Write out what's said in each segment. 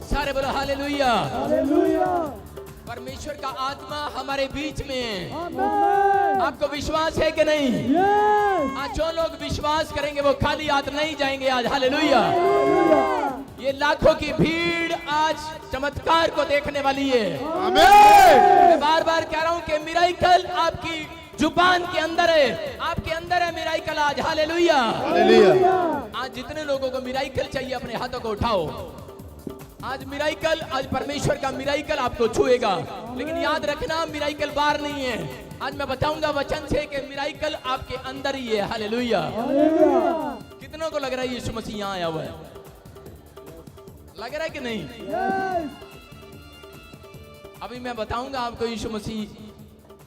सारे बोलो hallelujah. Hallelujah. परमेश्वर का आत्मा हमारे बीच में है। आमेन। आपको विश्वास है कि नहीं? यस। आज जो लोग विश्वास करेंगे वो खाली हाथ नहीं जाएंगे आज। हालेलुया। ये लाखों की भीड़ आज चमत्कार को देखने वाली है। आमीन। मैं बार बार कह रहा हूं कि मिराइकल आपकी जुबान के अंदर है, आपके अंदर है मिराइकल आज। हालेलुया। हालेलुया। आज जितने लोगों को मिराइकल चाहिए अपने हाथों को उठाओ। आज मिराइकल, आज परमेश्वर का मिराइकल आपको छुएगा। लेकिन याद रखना मिराइकल बाहर नहीं है। आज मैं बताऊंगा वचन से कि मिराइकल आपके अंदर ही है। हालेलुया। कितनों को लग रहा है यीशु मसीह यहाँ आया हुआ है? लग रहा है कि नहीं? अभी मैं बताऊंगा आपको यीशु मसीह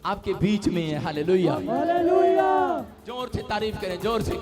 आपके बीच में है। हालेलुया। हालेलुया। जोर से तारीफ करें, जोर से।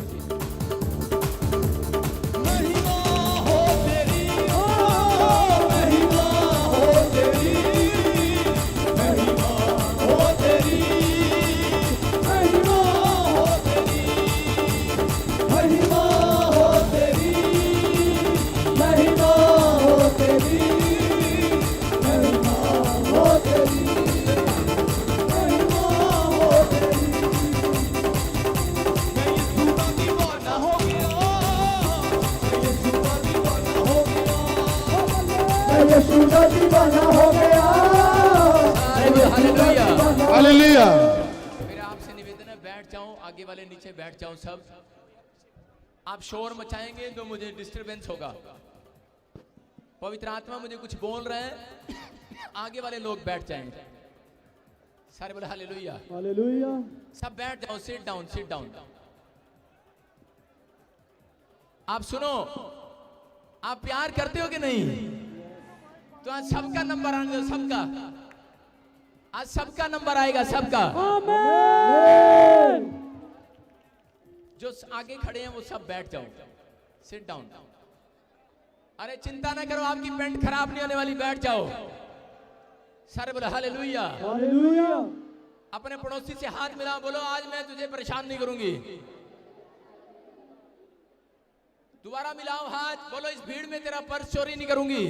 हालेलुया। मेरा आपसे निवेदन है, बैठ जाओ, आगे वाले नीचे बैठ जाओ सब। आप शोर मचाएंगे तो मुझे डिस्टरबेंस होगा। पवित्र आत्मा मुझे कुछ बोल रहे हैं, आगे वाले लोग बैठ जाएंगे। सारे बोले हालेलुया। हालेलुया। सब बैठ जाओ, सिट डाउन, सिट डाउन। आप सुनो, आप प्यार करते हो कि नहीं? तो आज सबका नंबर आने दो, सबका। आज सबका नंबर आएगा, सबका। आमेन। जो आगे खड़े हैं वो सब बैठ जाओ, सिट डाउन। अरे चिंता ना करो, आपकी पेंट खराब नहीं होने वाली, बैठ जाओ। सारे बोले हालेलुया। हालेलुया। अपने पड़ोसी से हाथ मिलाओ, बोलो आज मैं तुझे परेशान नहीं करूंगी। दोबारा मिलाओ हाथ, बोलो इस भीड़ में तेरा पर्स चोरी नहीं करूंगी।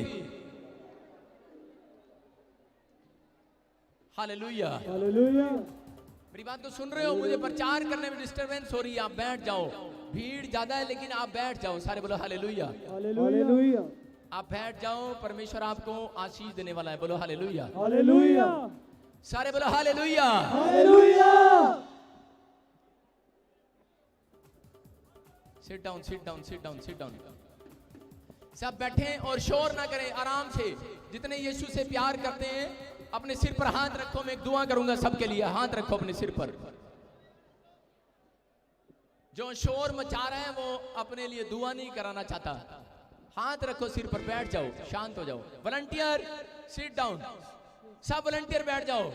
हालेलुया। हालेलुया। मेरी बात को सुन रहे हो? मुझे प्रचार करने में डिस्टरबेंस हो रही है, आप बैठ जाओ। भीड़ ज्यादा है लेकिन आप बैठ जाओ। सारे बोलो हालेलुया। हालेलुया। आप बैठ जाओ, परमेश्वर आपको आशीष देने वाला है। बोलो हालेलुया। हालेलुया। सारे बोलो hallelujah. Hallelujah. Sit down, sit down, sit down, sit down. सब बैठे और शोर ना करें, आराम से। जितने यीशु से प्यार करते हैं अपने सिर पर हाथ रखो। मैं एक दुआ करूंगा सबके लिए, हाथ रखो अपने सिर पर। जो शोर मचा रहा है वो अपने लिए दुआ नहीं कराना चाहता। हाथ रखो सिर पर, बैठ जाओ, शांत हो जाओ। वॉलंटियर सिट डाउन, सब वॉलंटियर बैठ जाओ,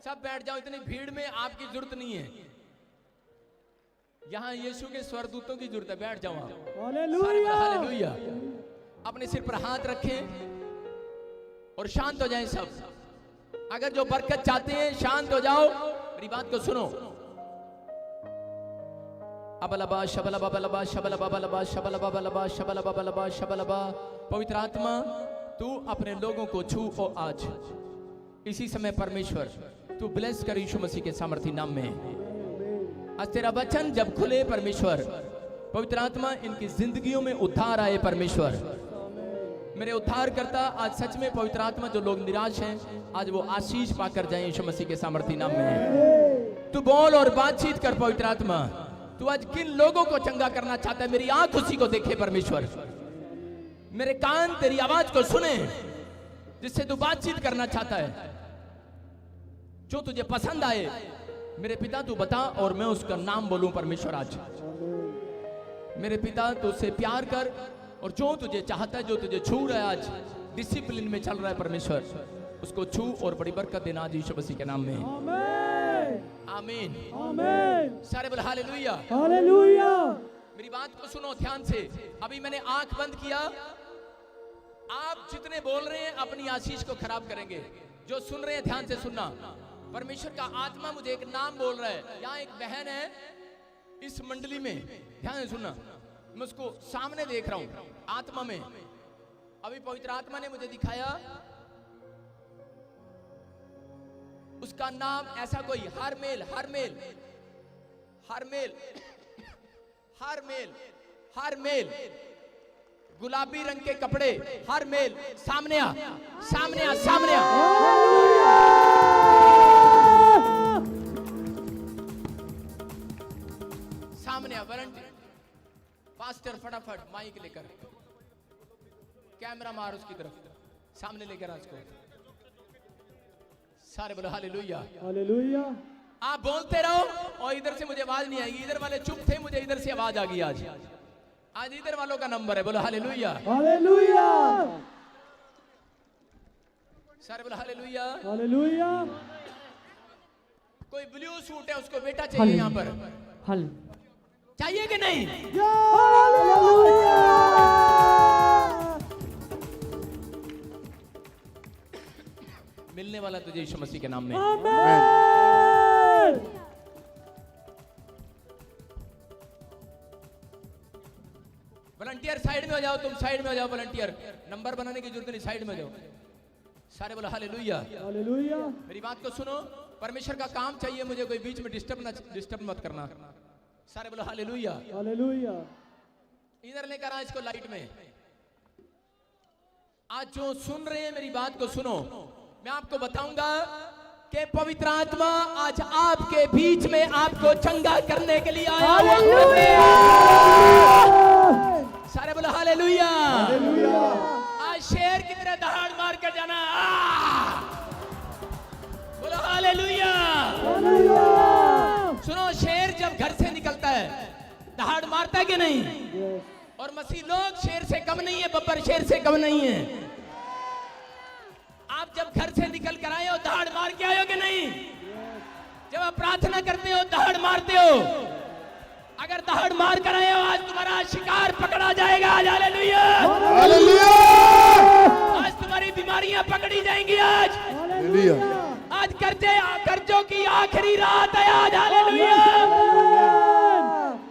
सब बैठ जाओ। इतनी भीड़ में आपकी जरूरत नहीं है, यहां यीशु के स्वरदूतों की जरूरत है। बैठ जाओ आप। हालेलुया। हालेलुया। अपने सिर पर हाथ रखें और शांत हो जाएं सब। अगर जो बरकत चाहते हैं शांत हो जाओ। मेरी बात को सुनो। अबलबा शबलबा बलबा शबलबा बलबा शबलबा बलबा शबलबा बलबा शबलबा। पवित्र आत्मा तू अपने लोगों को छू ओ आज इसी समय। परमेश्वर तू ब्लेस कर यीशु मसीह के सामर्थी नाम में। आज तेरा वचन जब खुले परमेश्वर, पवित्र आत्मा इनकी जिंदगियों में उद्धार आए। परमेश्वर मेरे उद्धार करता, आज सच में पवित्र आत्मा जो लोग निराश हैं आज वो आशीष पाकर जाएं यीशु मसीह के सामर्थी नाम में। तू बोल और बातचीत कर पवित्र आत्मा। तू आज किन लोगों को चंगा करना चाहता है, मेरी आंख उसी को देखे परमेश्वर। मेरे कान तेरी आवाज को सुने जिससे तू बातचीत करना चाहता है। जो तुझे पसंद आए मेरे पिता तू बता और मैं उसका नाम बोलूं परमेश्वर। आज मेरे पिता तू उससे प्यार कर और जो तुझे चाहता है, जो तुझे छू रहा है, आज डिसिप्लिन में चल रहा है परमेश्वर, उसको छू और बड़ी बरकत देना आज यीशु मसीह के नाम में। आमीन। आमीन। सारे बोल हालेलुया। हालेलुया। मेरी बात को सुनो ध्यान से। अभी मैंने आंख बंद किया, आप जितने बोल रहे हैं अपनी आशीष को खराब करेंगे। जो सुन रहे हैं ध्यान से सुनना। परमेश्वर का आत्मा मुझे एक नाम बोल रहा है। यहाँ एक बहन है इस मंडली में, ध्यान से सुनना। मैं उसको सामने देख रहा हूं आत्मा में। अभी पवित्र आत्मा ने मुझे दिखाया, उसका नाम ऐसा कोई हरमेल हरमेल हरमेल हरमेल हरमेल, गुलाबी रंग के कपड़े, हरमेल, सामने आ सामने आ सामने आ। सामने आ वॉलंटियर, पास्टर फटाफट माइक लेकर, कैमरा मार उसकी तरफ, सामने लेकर आ उसको। सारे बोलो हालेलुया। हालेलुया। आप बोलते रहो और इधर से मुझे आवाज नहीं आएगी, इधर वाले चुप थे, मुझे इधर से आवाज आ गई। आज आज इधर वालों का नंबर है, बोलो हालेलुया। हालेलुया। सारे बोलो हालेलुया। हालेलुया। कोई ब्लू सूट है उसको बेटा चाहिए यहाँ पर, हल चाहिए कि नहीं? हालेलुया। मिलने वाला तुझे यीशु मसीह के नाम में। आमीन। वॉलंटियर साइड में हो जाओ, तुम साइड में हो जाओ, वॉलंटियर नंबर बनाने की जरूरत नहीं, साइड में जाओ। सारे बोलो हालेलुया। हालेलुया। मेरी बात को सुनो, परमेश्वर का काम चाहिए मुझे, कोई बीच में डिस्टर्ब मत करना। सारे बोलो हालेलुया। हालेलुया। इधर लेकर आ इसको लाइट में। आज जो सुन रहे हैं मेरी बात को सुनो, मैं आपको बताऊंगा कि पवित्र आत्मा आज आपके बीच में आपको चंगा करने के लिए आया हुआ है। सारे बोलो हालेलुया। हालेलुया। आज शेर की तरह दहाड़ मार कर जाना। बोलो हालेलुया। हालेलुया। सुनो, शेर जब घर से निकलता है दहाड़ मारता है कि नहीं? यस। और मसीह लोग शेर से कम नहीं है, बब्बर शेर से कम नहीं है। आप जब घर से निकल कर आए हो दहाड़ मार के आए हो कि नहीं? जब आप प्रार्थना करते हो दहाड़ मारते हो। अगर दहाड़ मार कर आए हो, आज तुम्हारा शिकार पकड़ा जाएगा। आज हालेलुया। आज तुम्हारी बीमारियां पकड़ी जाएंगी। आज कर्जों की आखिरी रात है आज। हालेलुया।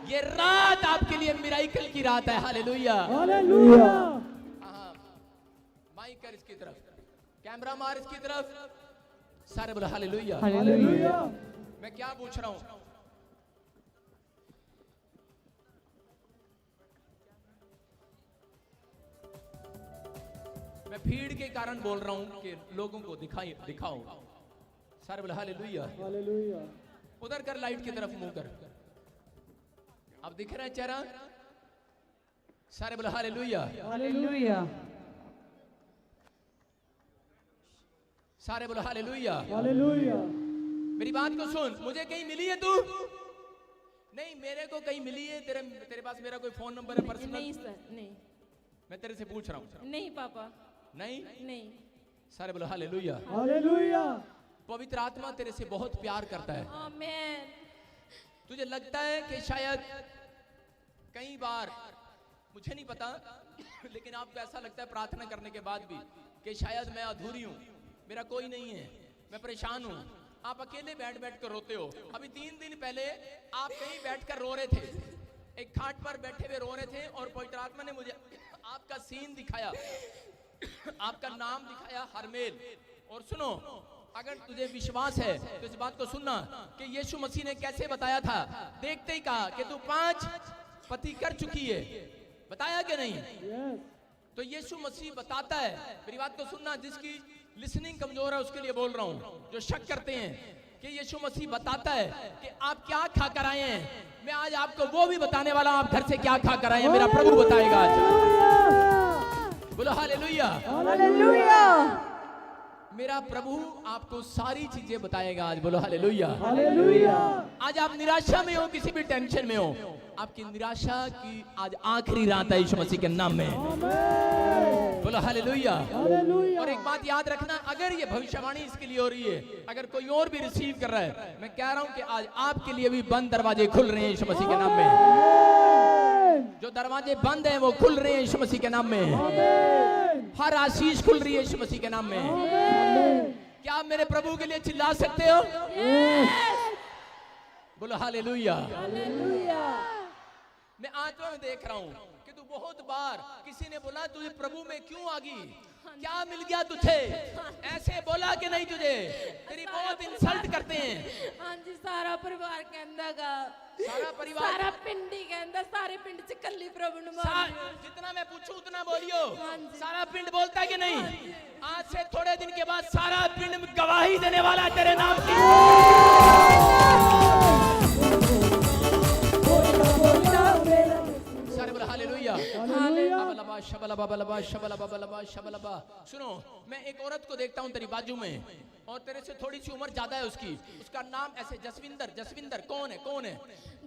ये रात आपके लिए मिराइकल की रात है। हालेलुया। हालेलुया। हाँ, माइक कर इसकी तरफ, कैमरा मार इसकी तरफ। सारे बोलो हालेलुया। हालेलुया। मैं क्या पूछ रहा हूं? मैं भीड़ के कारण बोल रहा हूं कि लोगों को दिखाओ। सारे बोलो हालेलुया। हालेलुया। उधर कर, लाइट की तरफ मुंह कर। अब दिख रहा है चेहरा? सारे बोलो हालेलुया। हालेलुया। सारे बोलो हालेलुया। हालेलुया। मेरी बात को सुन, मुझे कहीं मिली है तू? नहीं, मेरे को कहीं मिली है? तेरे पास मेरा कोई फोन नंबर है पर्सनल? नहीं सर, नहीं मैं तेरे से पूछ रहा हूँ। नहीं पापा, नहीं? नहीं। सारे बोलो हालेलुया। हालेलुया। पवित्र आत्मा तेरे से बहुत प्यार करता है। आमीन। तुझे लगता है कि शायद कई बार, मुझे नहीं पता, लेकिन आपको ऐसा लगता है प्रार्थना करने के बाद भी कि शायद मैं अधूरी हूँ, मेरा कोई नहीं है, मैं परेशान हूँ। आप अकेले बैठ बैठ कर रोते हो। अभी 3 दिन पहले आप कहीं बैठकर रो रहे थे, एक खाट पर बैठे हुए रो रहे थे, और पवित्र आत्मा ने मुझे आपका सीन दिखाया, आपका नाम दिखाया, हरमेल। और सुनो, अगर तुझे विश्वास है तो इस बात को सुनना कि यीशु मसीह ने कैसे बताया था। देखते ही कहा कि तू 5 पति कर चुकी है, बताया कि नहीं? यस। तो यीशु मसीह बताता है। मेरी बात को सुनना, जिसकी लिसनिंग कमजोर है उसके लिए बोल रहा हूँ, जो शक करते हैं कि यीशु मसीह बताता है कि आप क्या खा कर आए हैं, मैं आज आपको वो भी बताने वाला हूं। आप घर से क्या खा कर आए हैं, मेरा प्रभु बताएगा आज। बोलो हालेलुया। हालेलुया। मेरा प्रभु आपको सारी चीजें बताएगा आज। बोलो हालेलुया। हालेलुया। आज आप निराशा में हो, किसी भी टेंशन में हो, आपकी निराशा की आज आखिरी रात है यीशु मसीह के नाम में। आमीन। बोलो हालेलुया। हालेलुया। और एक बात याद रखना, अगर ये भविष्यवाणी इसके लिए हो रही है, अगर कोई और भी रिसीव कर रहा है, मैं कह रहा हूं कि आज आपके लिए भी बंद दरवाजे खुल रहे हैं यीशु मसीह के नाम में। आमीन। जो दरवाजे बंद हैं वो खुल रहे हैं यीशु मसीह के नाम में। आमीन। हर आशीष खुल रही है यीशु मसीह के नाम में। आमीन। क्या आप मेरे प्रभु के लिए चिल्ला सकते हो? बोलो हालेलुया। हालेलुया। मैं आत्मा में देख रहा हूं कि तू बहुत बार किसी ने बोला तुझे प्रभु में क्यों आ गई, क्या मिल गया तुझे, ऐसे बोला कि नहीं तुझे, तेरी बहुत इंसल्ट करते हैं। हाँ जी, सारा परिवार कहंदा गा, सारा परिवार, सारा पिंड ही कहंदा, सारे पिंड च कल्ली प्रभु नु मान जितना मैं पूछूं उतना बोलियो। हाँ जी। सारा पिंड बोलता है कि नहीं? आज से थोड़े दिन के बाद सारा पिंड गवाही देने वाला है तेरे नाम की। सारे बोला हालेलुया। अबलबा शबलबा बलबा शबलबा बलबा शबलबा। सुनो, मैं एक औरत को देखता हूँ तेरी बाजू में और तेरे से थोड़ी सी उम्र ज्यादा है उसकी, उसका नाम ऐसे जसविंदर, जसविंदर कौन है, कौन है?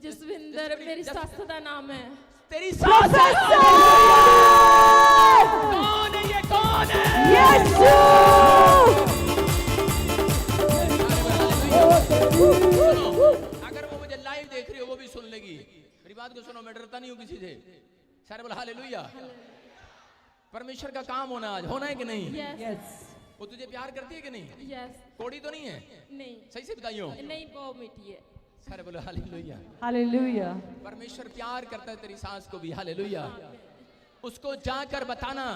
जसविंदर मेरी सस दा नाम है। तेरी सास है? कौन है ये, कौन है? यीशु। सुनो, अगर वो मुझे लाइव देख रही हो वो भी सुन लेगी मेरी बात को। सुनो, मैं डरता नहीं हूँ किसी से। सारे बोला हालेलुया। परमेश्वर का काम होना आज, होना है कि नहीं? यस वो तुझे प्यार करती है कि नहीं? यस। कोड़ी तो नहीं है? नहीं सही से बताइयो। नहीं, बहुत मीठी है। सारे बोलो हालेलुया। हालेलुया। परमेश्वर प्यार करता है तेरी सास को भी। हालेलुया। उसको जाकर बताना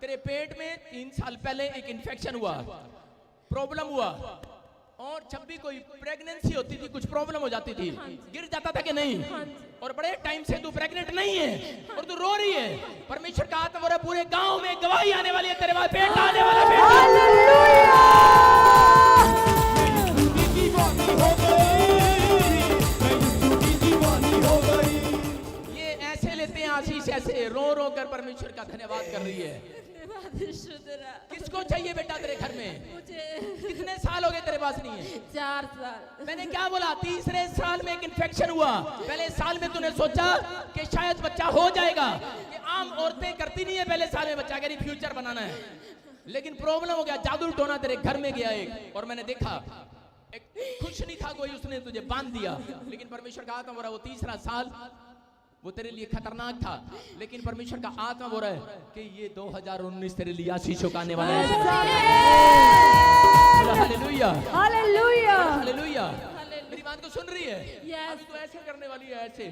तेरे पेट में 3 साल पहले एक इन्फेक्शन हुआ, प्रॉब्लम हुआ, और जब भी कोई प्रेगनेंसी होती थी कुछ प्रॉब्लम हो जाती थी, गिर जाता था कि नहीं? और बड़े टाइम से तू प्रेग्नेंट नहीं है और तू रो रही है। परमेश्वर का आत्मा बोल रहा है पूरे गांव में गवाही आने वाली है, तेरे बाद बेटा आने वाला है। ये ऐसे लेते हैं आशीष, ऐसे रो रो कर परमेश्वर का धन्यवाद कर रही है। किसको चाहिए बेटा तेरे घर में? मुझे कितने साल हो गए तेरे पास नहीं है? 4 साल। मैंने क्या बोला? तीसरे साल में एक इन्फेक्शन हुआ। पहले साल में तूने सोचा कि शायद बच्चा हो जाएगा, कि आम औरतें करती नहीं है पहले साल में बच्चा, कह रही फ्यूचर बनाना है, लेकिन प्रॉब्लम हो गया, जादू टोना तेरे घर में गया एक, और मैंने देखा एक खुश नहीं था कोई, उसने तुझे बांध दिया। लेकिन परमेश्वर का आत्मा बोल रहा है वो तीसरा साल वो तेरे लिए खतरनाक था, लेकिन परमेश्वर का आत्मा बोल रहा है कि ये 2019 तेरे लिए आशीषों का आने वाला है। Hallelujah, hallelujah. हालेलुया। मेरी बात को सुन रही है? Yes. अभी तो ऐसे करने वाली है, ऐसे।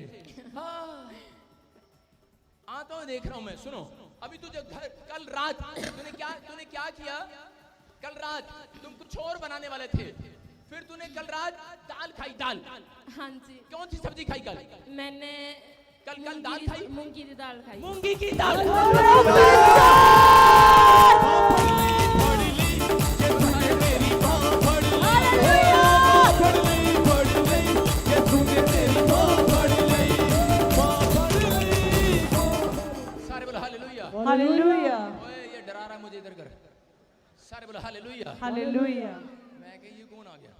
हाँ, आत्मा में देख रहा हूं मैं। सुनो, अभी तुझे घर कल रात तूने क्या किया? कल रात तुम कुछ और बनाने वाले थे, फिर तूने कल रात दाल खाई। दाल? हाँ जी। कौन सी सब्जी खाई कल? मैंने कल दाल खाई, मूंगी की दाल खाई। मूंगी की दाल। सारे बोलो हालेलुया। हालेलुया। ओए ये डरा रहा है मुझे, इधर कर। सारे बोलो हालेलुया। हालेलुया। मैं कही ये कौन आ गया?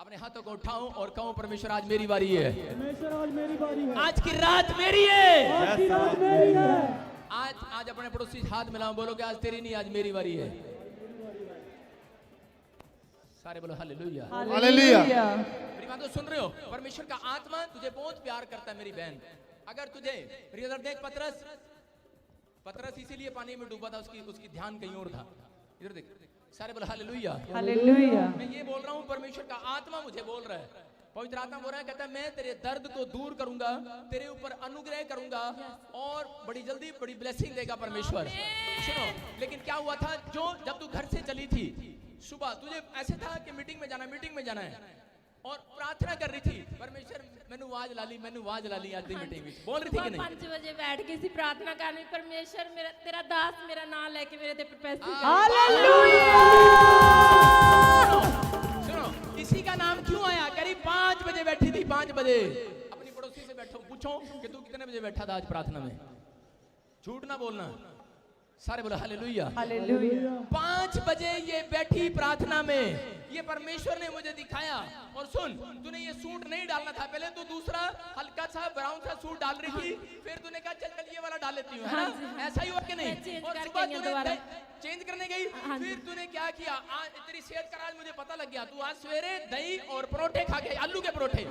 अपने हाथों को उठाऊं और कहूं परमेश्वर आज मेरी बारी है, परमेश्वर आज मेरी बारी है, आज की रात मेरी है, आज की रात मेरी है। आज अपने पड़ोसी से हाथ मिलाओ, बोलो कि आज तेरी नहीं, आज मेरी बारी है। सारे बोलो हालेलुया। हालेलुया। मेरी बात तो सुन रहे हो? परमेश्वर का आत्मा तुझे बहुत प्यार करता है मेरी बहन। अगर तुझे इधर देख, पतरस इसीलिए पानी में डूबा था, उसकी ध्यान कहीं और था। इधर देख। सारे बोलो हालेलुया। हालेलुया। मैं ये बोल रहा हूँ, परमेश्वर का आत्मा मुझे बोल रहा है, पवित्र आत्मा बोल रहा है, कहता है मैं तेरे दर्द को दूर करूंगा, तेरे ऊपर अनुग्रह करूंगा और बड़ी जल्दी बड़ी ब्लेसिंग देगा परमेश्वर। सुनो, लेकिन क्या हुआ था, जब तू घर से चली थी सुबह, तुझे ऐसे था कि मीटिंग में जाना है और प्रार्थना कर रही थी, परमेश्वर मैनू आवाज ला ली आज दी मीटिंग में, बोल रही थी कि नहीं? 5 बजे बैठ के सी प्रार्थना करनी, परमेश्वर मेरा तेरा दास मेरा नाम लेके मेरे ते पैसे हालेलुया। सुनो, इसी का नाम क्यों आया? करीब 5 बजे बैठी थी, 5 बजे। अपनी पड़ोसी से बैठो, पूछो कि तू कितने बजे बैठा था आज प्रार्थना में, झूठ ना बोलना। सारे बोलो हालेलुया। हालेलुया। 5 बजे ये बैठी प्रार्थना में, ये परमेश्वर ने मुझे दिखाया। और सुन, तूने ये सूट नहीं डालना था, पहले तू दूसरा हल्का सा ब्राउन सा सूट डाल रही थी, फिर तूने कहा चल ये वाला डाल लेती हूँ, है ना? ऐसा ही हुआ कि नहीं? और सुबह तूने चेंज करने गई, फिर तूने क्या किया? आज तेरी सेहत का राज मुझे पता लग गया, तू आज सवेरे दही और परोठे खा गई, आलू के परोठे।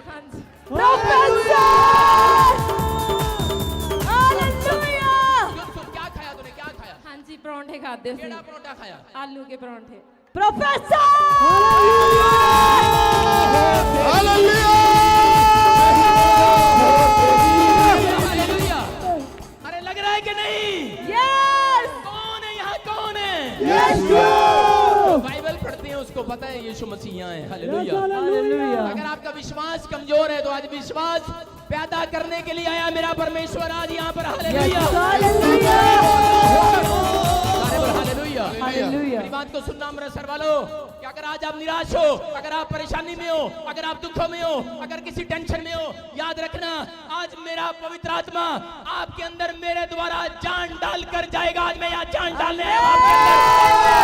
क्या खाया तूने, क्या खाया? हाँ जी, परांठे खाते थे। केड़ा परोठा खाया? आलू के परांठे। प्रोफेसर। हालेलुया। बाइबल पढ़ते हैं उसको पता है यीशु मसीह यहाँ है। हालेलुया। हालेलुया। अगर आपका विश्वास कमजोर है तो आज विश्वास पैदा करने के लिए आया मेरा परमेश्वर आज यहाँ पर। हालेलुया। हालेलुया। सारे बोल हालेलुया। हालेलुया। मेरी बात को सुनना मेरे सर वालों कि अगर आज आप निराश हो, अगर आप परेशानी में हो, अगर आप दुखों में हो, अगर किसी टेंशन में हो, याद रखना आज मेरा पवित्र आत्मा आपके अंदर मेरे द्वारा जान डाल कर जाएगा। आज मैं यहाँ जान डालने आया हूं आपके अंदर।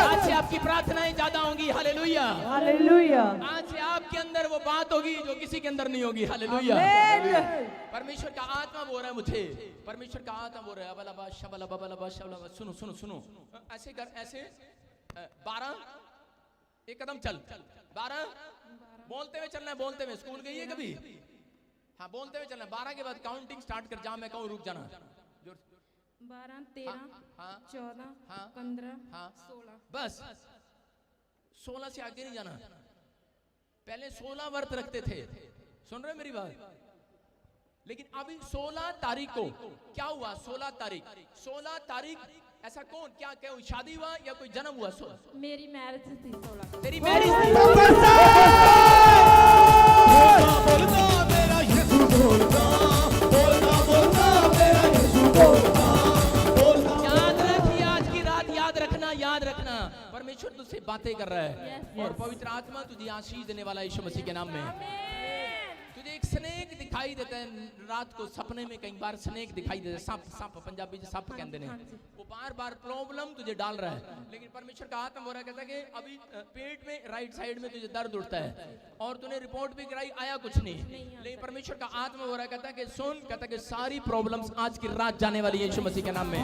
आज से आपकी प्रार्थनाएं ज्यादा होंगी। हालेलुया। हालेलुया। आज से आपके अंदर वो बात होगी जो किसी के अंदर नहीं होगी। हालेलुया। परमेश्वर का आत्मा बोल रहा है मुझे, परमेश्वर का आत्मा बोल रहा है अबलबा शबलबा बलबा शबलबा। सुनो सुनो सुनो, ऐसे कर, ऐसे 12 एक कदम चल, 12 बोलते हुए चलना है, बोलते हुए। स्कूल गई है कभी? हाँ, बोलते हुए चलना। 12 के बाद काउंटिंग स्टार्ट कर, जहां मैं कहूँ रुक जाना। 12 13 हाँ 14 हाँ 15 हाँ 16 बस 16 से आगे नहीं जाना। पहले 16 व्रत रखते थे, सुन रहे मेरी बात? लेकिन अभी 16 तारीख को क्या हुआ? 16 तारीख ऐसा कौन क्या क्या शादी हुआ या कोई जन्म हुआ? मेरी मैरिज थी 16 तेरी मैरिज याद रखिए, आज की रात याद रखना परमेश्वर तुझसे बातें कर रहा है। और पवित्र आत्मा तुझे आशीष देने वाला यीशु मसीह के नाम में। तुझे एक स्नेक दिखाई देता है रात को सपने में, कई बार स्नेक दिखाई देता है, सांप पंजाबी में सांप कहते हैं। वो बार बार प्रॉब्लम तुझे डाल रहा है, लेकिन परमेश्वर का आत्मा हो रहा कहता है कि अभी पेट में राइट साइड में तुझे दर्द उठता है और तूने रिपोर्ट भी कराई, आया कुछ नहीं। लेकिन परमेश्वर का आत्मा हो रहा कहता है कि सुन, कहता है कि सारी प्रॉब्लम्स आज की रात जाने वाली है यीशु मसीह के नाम में।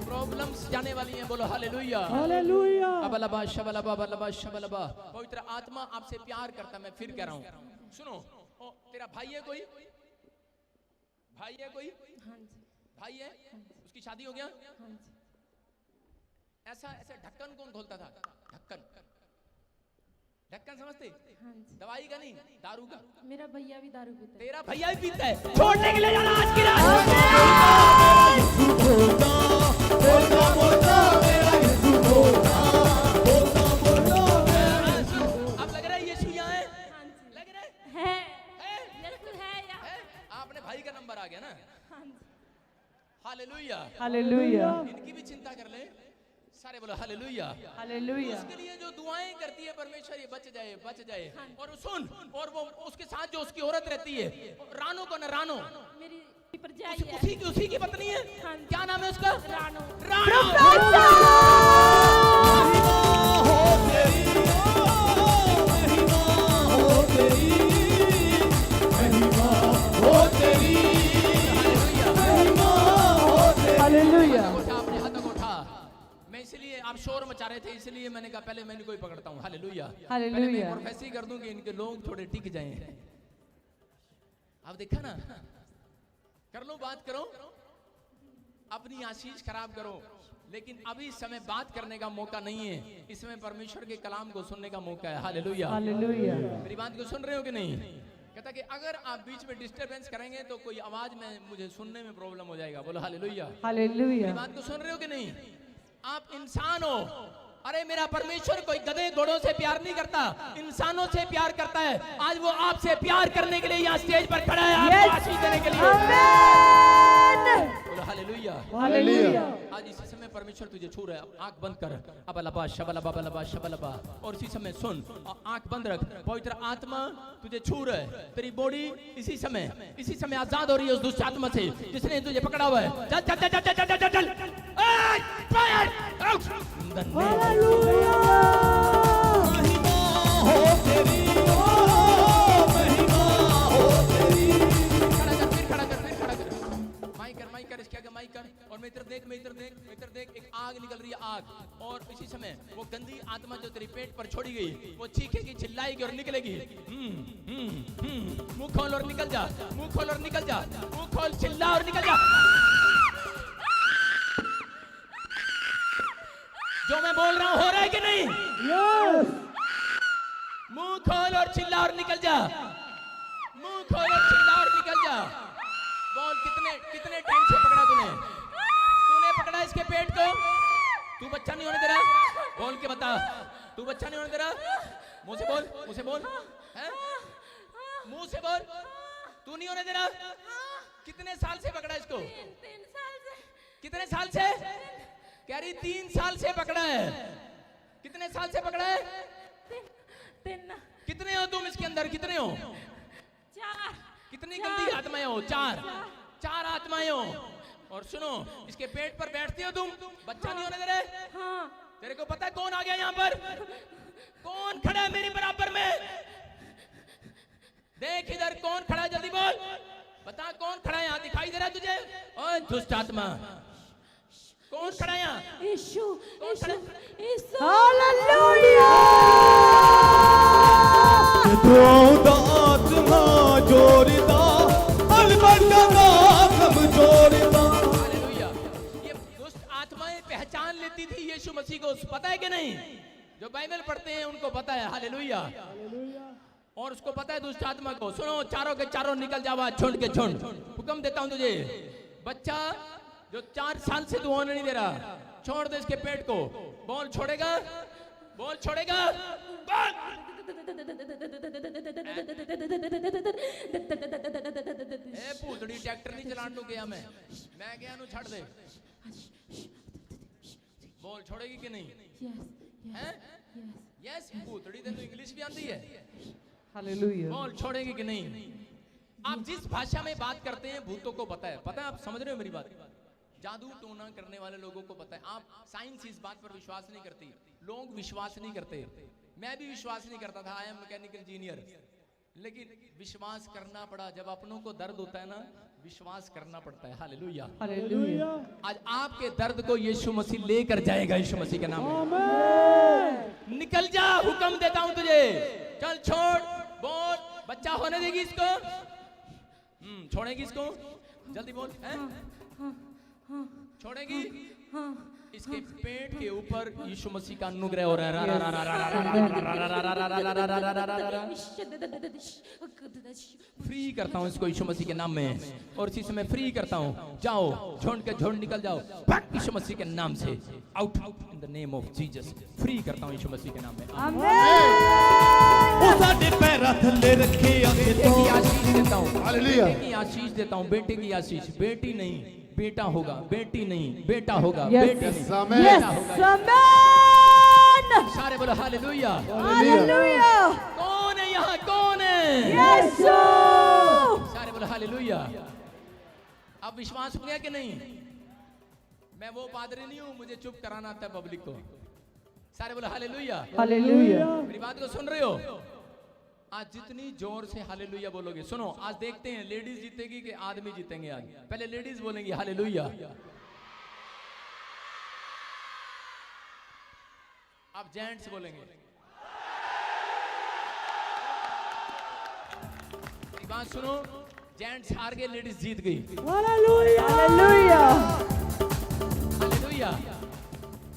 प्रॉब्लम्स जाने वाली हैं, बोलो हालेलुया। हालेलुया। अबलबा शबलबा बलबा शबलबा। पवित्र आत्मा आपसे प्यार करता, मैं फिर कह रहा हूँ। सुनो, ओ तेरा भाई है कोई? भाई है कोई? हाँ जी। भाई है? उसकी शादी हो गया? हाँ जी। ऐसा ऐसा ढक्कन कौन खोलता था? ढक्कन समझते? हाँ जी। दवाई का नहीं, दारू का। मेरा भैया भी दारू पीता है। तेरा भैया भी पीता है, छोड़ने के लिए जाना आज की रात। अब लग रहा है यीशु यहाँ है? हाँ जी। लग रहा है है? यीशु है या है? आपने भाई का नंबर आ गया ना? हाँ जी। हालेलुया। हालेलुया। इनकी भी चिंता कर ले, सारे बोलो हालेलुया। हालेलुया। उसके लिए जो दुआएं करती है परमेश्वर, ये बच जाए। और सुन, और वो उसके साथ जो उसकी औरत रहती है, रानो को ना, रानो मेरी परजाई है। उसी की पत्नी है। हाँ। क्या नाम है उसका? रानो। हालेलुया। अपने हाथों को उठा। मैं इसलिए आप शोर मचा रहे थे, इसलिए मैंने कहा पहले मैं इनको ही पकड़ता हूँ। हालेलुया। हालेलुया। पहले मैं प्रोफेसी कर दूं कि इनके लोग थोड़े टिक जाएं। अब देखा ना, कर लो, बात करो, अपनी आशीष खराब करो, लेकिन अभी समय बात करने का मौका नहीं है। इसमें परमेश्वर के कलाम को सुनने का मौका है। हालेलुया। हालेलुया। मेरी बात को सुन रहे हो कि नहीं? कहता कि अगर आप बीच में डिस्टरबेंस करेंगे तो कोई आवाज में मुझे सुनने में प्रॉब्लम हो जाएगा। बोलो हालेलुया। हालेलुया। मेरी बात को सुन रहे हो कि नहीं? आप इंसान हो। अरे मेरा परमेश्वर कोई गधे घोड़ों से प्यार नहीं करता, इंसानों से प्यार करता है। आज वो आपसे प्यार करने के लिए यहाँ स्टेज पर खड़ा है, आपको आशीष देने के लिए। बोलो हालेलुया। हालेलुया। आज इसी समय परमेश्वर तुझे छू रहा है। आंख बंद कर, अबलबा शबलबा बलबा शबलबा, और इसी समय सुन, आंख बंद रख। पवित्र आत्मा तुझे छू रहा है। तेरी बॉडी इसी समय आजाद हो रही है उस दुष्ट आत्मा से जिसने तुझे पकड़ा हुआ है। चल चल चल चल चल चल चल, फायर आउट। हालेलुया। महिमा हो तेरी, ओ महिमा हो तेरी। खड़ा कर। माइक कर, इसके आगे माइक कर। और मैं इधर देख, एक आग निकल रही है, आग। और इसी समय वो गंदी आत्मा जो तेरी पेट पर छोड़ी गई, वो चीखेगी, चिल्लाएगी और निकलेगी। मुंह खोल और निकल जा, मुंह खोल, चिल्ला और निकल जा। जो मैं बोल रहा हूं हो रहा है कि नहीं? मुंह खोल और चिल्ला और निकल जा। मुंह खोल और चिल्ला और निकल जा। बोल, कितने टाइम से पकड़ा तूने पकड़ा इसके पेट को? तू बच्चा नहीं होने दे रहा, बोल के बता, तू बच्चा नहीं होने दे रहा, मुंह से बोल, मुंह से बोल, हैं? मुंह से बोल, तू नहीं होने दे रहा। कितने साल से पकड़ा इसको? 3 साल से। कितने साल से? कह रही 3 साल से पकड़ा है। कितने साल से पकड़ा है? 3। कितने हो तुम इसके अंदर, कितने हो? 4। कितनी गंदी आत्माएं हो? 4 आत्माएं हो। और सुनो, इसके पेट पर बैठती हो तुम, बच्चा नहीं होने दे रहे। हाँ। तेरे को पता है कौन आ गया यहाँ पर? कौन खड़ा है मेरी बराबर में? देख इधर कौन खड़ा है, जल्दी बोल, बता कौन खड़ा है यहाँ, दिखाई दे रहा है तुझे? ओए दुष्ट आत्मा, कौन खड़ा है यहाँ? यीशु, यीशु, यीशु। हालेलुया। आत्मा जोड़ता अलबत्ता नाम जोड़ता। हालेलुया। ये दुष्ट आत्माएं पहचान लेती थी यीशु मसीह को, पता है कि नहीं? जो बाइबल पढ़ते हैं उनको पता है। हालेलुया। और उसको पता है दुष्ट आत्मा को। सुनो, चारों के चारों निकल जावा, झुंड के झुंड। हुक्म देता हूं तुझे, बच्चा जो 4 साल से तू होने नहीं दे रहा, छोड़ दे इसके पेट को। बोल छोड़ेगा, बोल छोड़ेगा, बोल। ए पूतड़ी, ट्रैक्टर नहीं चलान दू गया मैं गया नु, छड़ दे। बोल छोड़ेगी कि नहीं? हैं? यस, पूतड़ी तेन इंग्लिश भी आती है। हालेलुया। बोल छोड़ेगी कि नहीं? आप जिस भाषा में बात करते हैं भूतों को पता है, पता है? आप समझ रहे हो मेरी बात? जादू टोना करने वाले लोगों को पता है। आप साइंस इस बात पर विश्वास नहीं करती, लोग विश्वास नहीं करते, मैं भी विश्वास नहीं करता था। आई एम मैकेनिकल इंजीनियर, लेकिन विश्वास करना पड़ा। जब अपनों को दर्द होता है ना, विश्वास करना पड़ता है। हालेलुया। हालेलुया। आज आपके दर्द को यीशु मसीह लेकर जाएगा, यीशु मसीह के नाम में। निकल जा, हुक्म देता हूं तुझे, चल छोड़। बोल, बच्चा होने देगी इसको? छोड़ेगी इसको? जल्दी बोल, हैं? छोड़ेगी? इसके पेट के ऊपर यीशु मसीह का अनुग्रह हो रहा है। फ्री करता हूं इसको यीशु मसीह के नाम में, और इसी समय फ्री करता हूं। जाओ, झुंड के झुंड निकल जाओ, भाग यीशु मसीह के नाम से। Out in the name of Jesus. Free करता हूं यीशु मसीह के नाम में। ਉਹ ਸਾਡੇ ਪੈਰਾਂ ਥੱਲੇ ਰੱਖੇ ਅੱਗੇ बेटे ਤੋਂ की आशीष देता हूं, हालेलुया। बेटे की आशीष देता हूं, बेटे की आशीष। बेटी नहीं बेटा होगा, बेटी नहीं बेटा होगा, Yes. बेटी नहीं आमेन। बेटा होगा। आमेन। सारे बोलो हालेलुया। हालेलुया। कौन है यहाँ, कौन है? यीशु। सारे बोलो हालेलुया। अब विश्वास हो गया कि नहीं? मैं वो पादरी नहीं हूं, मुझे चुप कराना आता है पब्लिक को। सारे बोलो हालेलुया। हालेलुया। मेरी बात को सुन रहे हो? आज जितनी जोर से हालेलुया बोलोगे, सुनो, आज देखते हैं लेडीज जीतेगी कि आदमी जीतेंगे। आज पहले लेडीज बोलेंगी हालेलुया, अब जेंट्स बोलेंगे। मेरी बात सुनो, जेंट्स हार गए, लेडीज जीत गई। हालेलुया। हालेलुया। हालेलुया।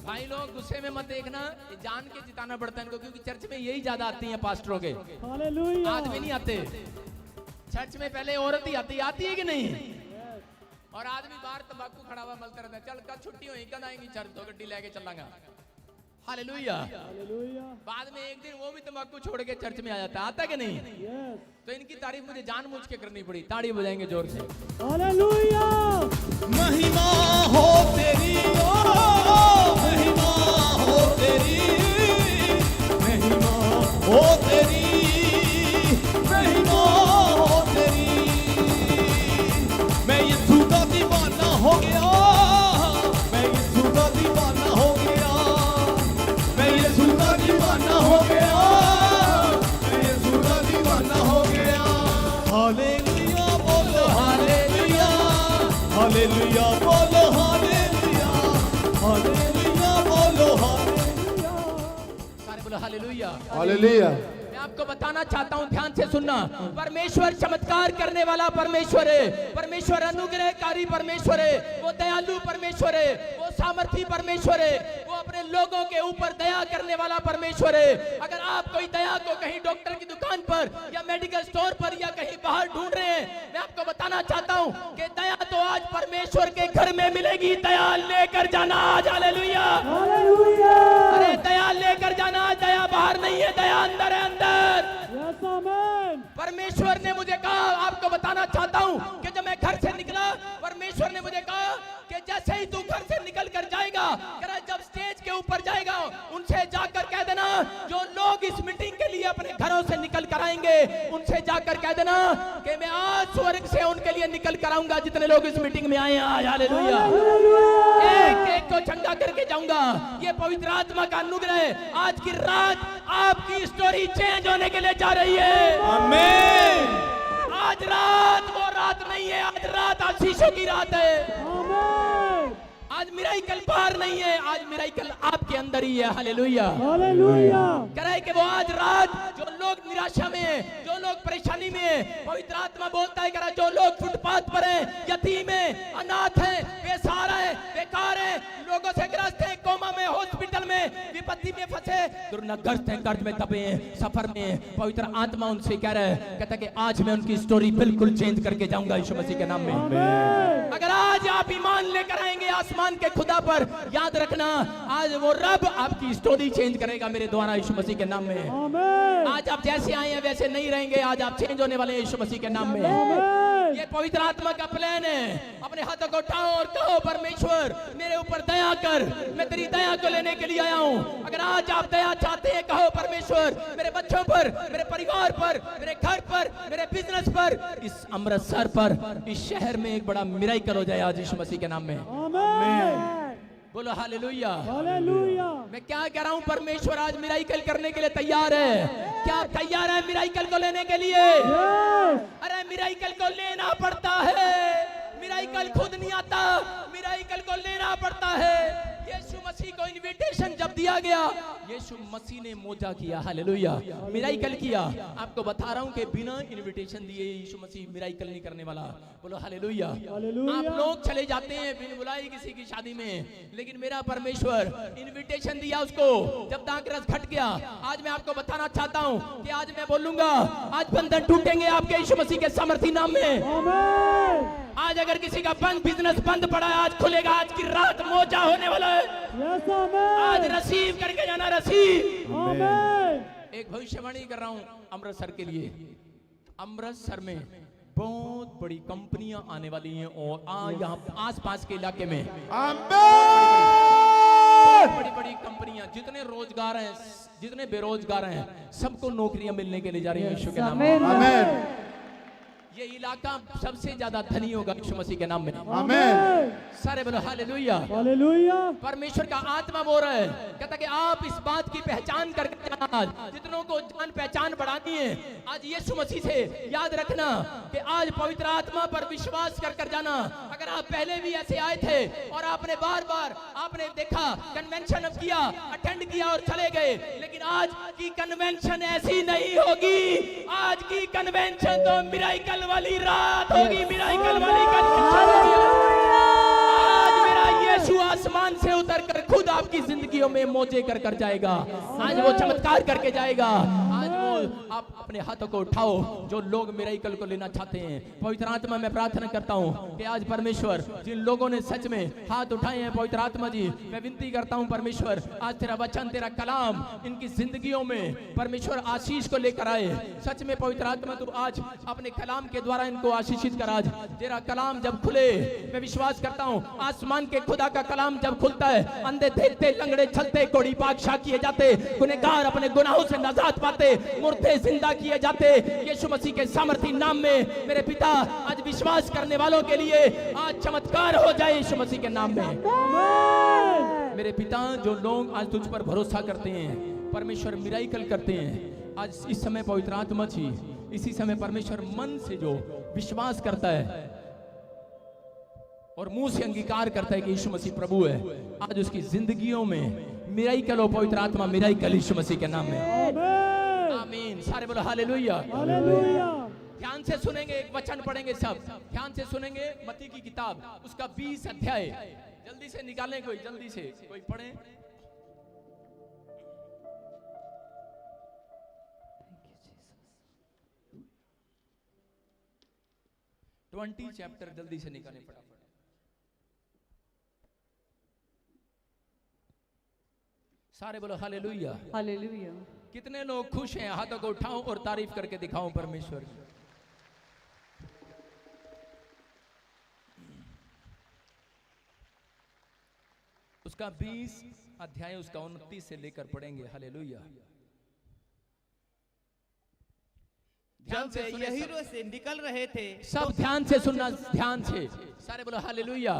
भाई लोग गुस्से में मत देखना, ये जान के जिताना पड़ता है इनको, क्योंकि चर्च में यही ज्यादा आती हैं पास्टरों के। आदमी नहीं आते चर्च में, पहले औरत ही आती है कि नहीं? और आदमी बाहर तंबाकू खड़ा हुआ मलता रहता है। चल का छुट्टी हुई, कद आएंगी चर्च, तो गड्डी लेके चलांगा। हालेलुया। बाद में एक दिन वो भी तंबाकू छोड़ के चर्च में आ जाता है, आता कि नहीं? तो इनकी तारीफ मुझे जानबूझ के करनी पड़ी। ताड़ी बजाएंगे जोर से। महिमा हो तेरी, ओ महिमा हो तेरी, महिमा हो तेरी, महिमा हो तेरी। मैं यीशु का दीवाना हो गया, मैं यीशु का दीवाना हो गया, मैं यीशु का दीवाना हो गया, मैं यीशु का दीवाना हो गया। हालेलुया बोलो हालेलुया, हालेलुया बोलो हालेलुया, हालेलुया बोलो हालेलुया। सारे बोलो हालेलुया। हालेलुया। मैं आपको बताना चाहता हूं, ध्यान से सुनना। परमेश्वर चमत्कार करने वाला परमेश्वर है, परमेश्वर अनुग्रहकारी परमेश्वर है, वो दयालु परमेश्वर है, वो सामर्थी परमेश्वर है, वो अपने लोगों के ऊपर दया करने वाला परमेश्वर है। अगर आप कोई दया को कहीं डॉक्टर की दुकान पर या मेडिकल स्टोर पर या कहीं बाहर ढूंढ रहे हैं, मैं आपको बताना चाहता हूं कि दया तो आज परमेश्वर के घर में मिलेगी। दया लेकर जाना आज। हालेलुया। आपको बताना चाहता हूं कि जब मैं घर से निकला, परमेश्वर ने मुझे कहा कि जैसे ही तू घर से निकल कर जाएगा, जब स्टेज के ऊपर जाएगा, उनसे जाकर कह देना, जो लोग इस मीटिंग के लिए अपने घरों से निकल कर आएंगे, उनसे जाकर कह देना कि मैं आज स्वर्ग से उनके लिए निकल कर आऊंगा, जितने लोग इस मीटिंग में आए हैं आज। हालेलुया। एक एक को चंगा करके जाऊंगा। ये पवित्र आत्मा का अनुग्रह है। आज की रात आपकी स्टोरी चेंज होने के लिए जा रही है। आमीन। आज रात वो रात नहीं है, आज रात आशीषों की रात है। आज मिराइकल बाहर नहीं है, आज मिराइकल आपके अंदर ही है। हालेलुया। हालेलुया। कह रहा है कि वो आज रात जो लोग निराशा में है, जो लोग परेशानी में है, पवित्र आत्मा बोलता है, कह रहा है जो लोग फुटपाथ पर हैं, यतीम हैं, अनाथ हैं, बेसहारा हैं, बेकार हैं, लोगों से ग्रस्त हैं, कोमा में, हॉस्पिटल में, विपत्ति में फंसे, दुर्नग्रस्त हैं, कर्ज में दबे हैं, सफर में, पवित्र आत्मा उनसे कह रहा है, कहता है कि आज मैं उनकी स्टोरी बिल्कुल चेंज करके जाऊंगा यीशु मसीह के नाम में। अगर आज आप ईमान लेकर आएंगे आसमान के खुदा पर, याद रखना आज वो रब आपकी स्टोरी चेंज करेगा मेरे द्वारा यीशु मसीह के नाम में। आज आप जैसे आए हैं वैसे नहीं रहेंगे, आज आप चेंज होने वाले हैं यीशु मसीह के नाम में। ये पवित्र आत्मा का प्लान है। अपने हाथों को उठाओ और कहो, परमेश्वर मेरे ऊपर दया कर, मैं तेरी दया को लेने के लिए आया हूँ। अगर आज आप दया चाहते हैं, कहो परमेश्वर मेरे बच्चों पर, मेरे परिवार पर, मेरे घर पर, मेरे बिजनेस पर, इस अमृतसर पर, इस शहर में एक बड़ा मिराइकल हो जाए आज यीशु मसीह के नाम में। बोलो हालेलुया। हालेलुया। मैं क्या कह रहा हूं, परमेश्वर आज मिराइकल करने के लिए तैयार है। क्या आप तैयार है मिराइकल को लेने के लिए? अरे मिराइकल को लेना पड़ता है, मिराइकल खुद नहीं आता, मिराइकल को लेना पड़ता है। यीशु मसीह को इनविटेशन जब दिया गया, यीशु मसीह ने मोजा किया। हालेलुया। मिराइकल किया। आपको बता रहा हूं कि बिना इनविटेशन दिए यीशु मसीह मिराइकल नहीं करने वाला। बोलो हालेलुया। आप लोग चले जाते हैं बिन बुलाए किसी की शादी में, लेकिन मेरा परमेश्वर इनविटेशन दिया उसको जब दाखरस घट गया। आज मैं आपको बताना चाहता हूं कि आज मैं बोलूंगा, आज बंधन टूटेंगे आपके यीशु मसीह के सामर्थी नाम में। आज अगर किसी का बंद बिजनेस बंद पड़ा है, आज खुलेगा। आज की रात मोजा होने वाला है। आज रिसीव करके जाना, रिसीव। एक भविष्यवाणी कर रहा हूं अमृतसर के लिए। अमृतसर में बहुत बड़ी कंपनियां आने वाली हैं और यहाँ आसपास के इलाके में बड़ी बड़ी कंपनियां, जितने रोजगार हैं, जितने बेरोजगार हैं, सबको नौकरियां मिलने के लिए जा रही है यीशु के नाम में। आमीन। ये इलाका सबसे ज्यादा धनी होगा यीशु मसीह के नाम में। आमीन। सारे बोलो हालेलुया। हालेलुया। परमेश्वर का आत्मा बोल रहा है, कहता कि आप इस बात की पहचान करके जाना, जितनों को जान पहचान बढ़ानी है आज यीशु मसीह से। याद रखना कि आज पवित्र आत्मा पर विश्वास कर कर जाना। अगर आप पहले भी ऐसे आए थे और आपने बार बार आपने देखा, कन्वेंशन किया, अटेंड किया और चले गए, लेकिन आज की कन्वेंशन ऐसी नहीं होगी। आज की कन्वेंशन तो मिराइकल वाली रात होगी, मिराइकल वाली कन्वेंशन होगी। आज मेरा यीशु आसमान से उतर कर खुद आपकी जिंदगियों में मोजे कर कर जाएगा। आज वो चमत्कार करके जाएगा। आज वो आप अपने हाथों को उठाओ जो लोग मिराइकल को लेना चाहते हैं। पवित्र आत्मा मैं प्रार्थना करता हूँ कि आज परमेश्वर जिन लोगों ने सच में हाथ उठाए हैं, पवित्र आत्मा जी मैं विनती करता हूँ परमेश्वर, आज तेरा वचन, तेरा कलाम इनकी जिंदगियों में परमेश्वर आशीष को लेकर आए। सच में पवित्र आत्मा तू आज अपने कलाम के द्वारा इनको आशीषित कर। आज तेरा कलाम जब खुले, मैं विश्वास करता हूँ आसमान के खुदा का कलाम जब खुलता है, अंधे देखते, लंगड़े चलते, कोढ़ी बादशाह किए जाते, गुनहगार अपने गुनाहों से नजात पाते, मुर्दे जिंदा किए जाते यीशु मसीह के सामर्थी नाम में। मेरे पिता आज विश्वास करने वालों के लिए आज चमत्कार हो जाए यीशु मसीह के नाम में। मेरे पिता जो लोग आज तुझ पर भरोसा करते हैं परमेश्वर मिराइकल करते हैं, आज इस समय पवित्र आत्मा जी इसी समय परमेश्वर मन से जो विश्वास करता है और मुंह से अंगीकार करता है कि यीशु मसीह प्रभु है, आज उसकी जिंदगियों में मिराइकल हो। पवित्र आत्मा मिराइकल यीशु मसीह के नाम में। आमीन। सारे बोलो हालेलुया। हालेलुया। ध्यान से सुनेंगे, एक वचन पढ़ेंगे, सब ध्यान से सुनेंगे। मत्ती की किताब उसका 20 अध्याय जल्दी से निकालें, कोई जल्दी से कोई पढ़े। 20 चैप्टर जल्दी से निकालें फटाफट। सारे बोलो हालेलुया। हालेलुया। कितने लोग खुश हैं? हाथों को उठाओ और तारीफ करके दिखाओ परमेश्वर की। उसका 20 अध्याय उसका 29 से लेकर पढ़ेंगे। हालेलुया। ध्यान जब से वे सुने सब। यरीहो से निकल रहे थे सब ध्यान से सुनना, ध्यान से सारे बोलो हालेलुया।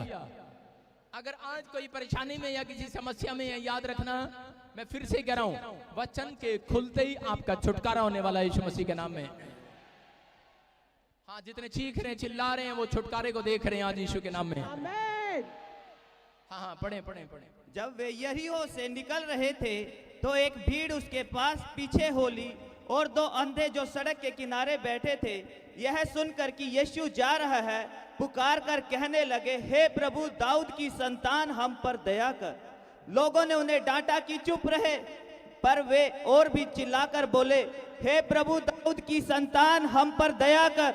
अगर आज कोई परेशानी में या किसी समस्या में है, याद रखना, मैं फिर से कह रहा हूं, वचन के खुलते ही आपका छुटकारा होने वाला है यीशु मसीह के नाम में। हाँ, जितने चीख रहे हैं, चिल्ला रहे हैं, वो छुटकारे को देख रहे हैं आज यीशु के नाम में। आमेन। हाँ हाँ, पढ़े पढ़े पढ़े। जब वे यरीहो से निकल रहे थे तो एक भीड़ उसके पास पीछे हो ली और दो अंधे जो सड़क के किनारे बैठे थे यह सुनकर कि यीशु जा रहा है, पुकार कर कहने लगे, हे प्रभु दाऊद की संतान, हम पर दया कर। लोगों ने उन्हें डांटा कि चुप रहे, पर वे और भी चिल्लाकर बोले, हे प्रभु दाऊद की संतान, हम पर दया कर।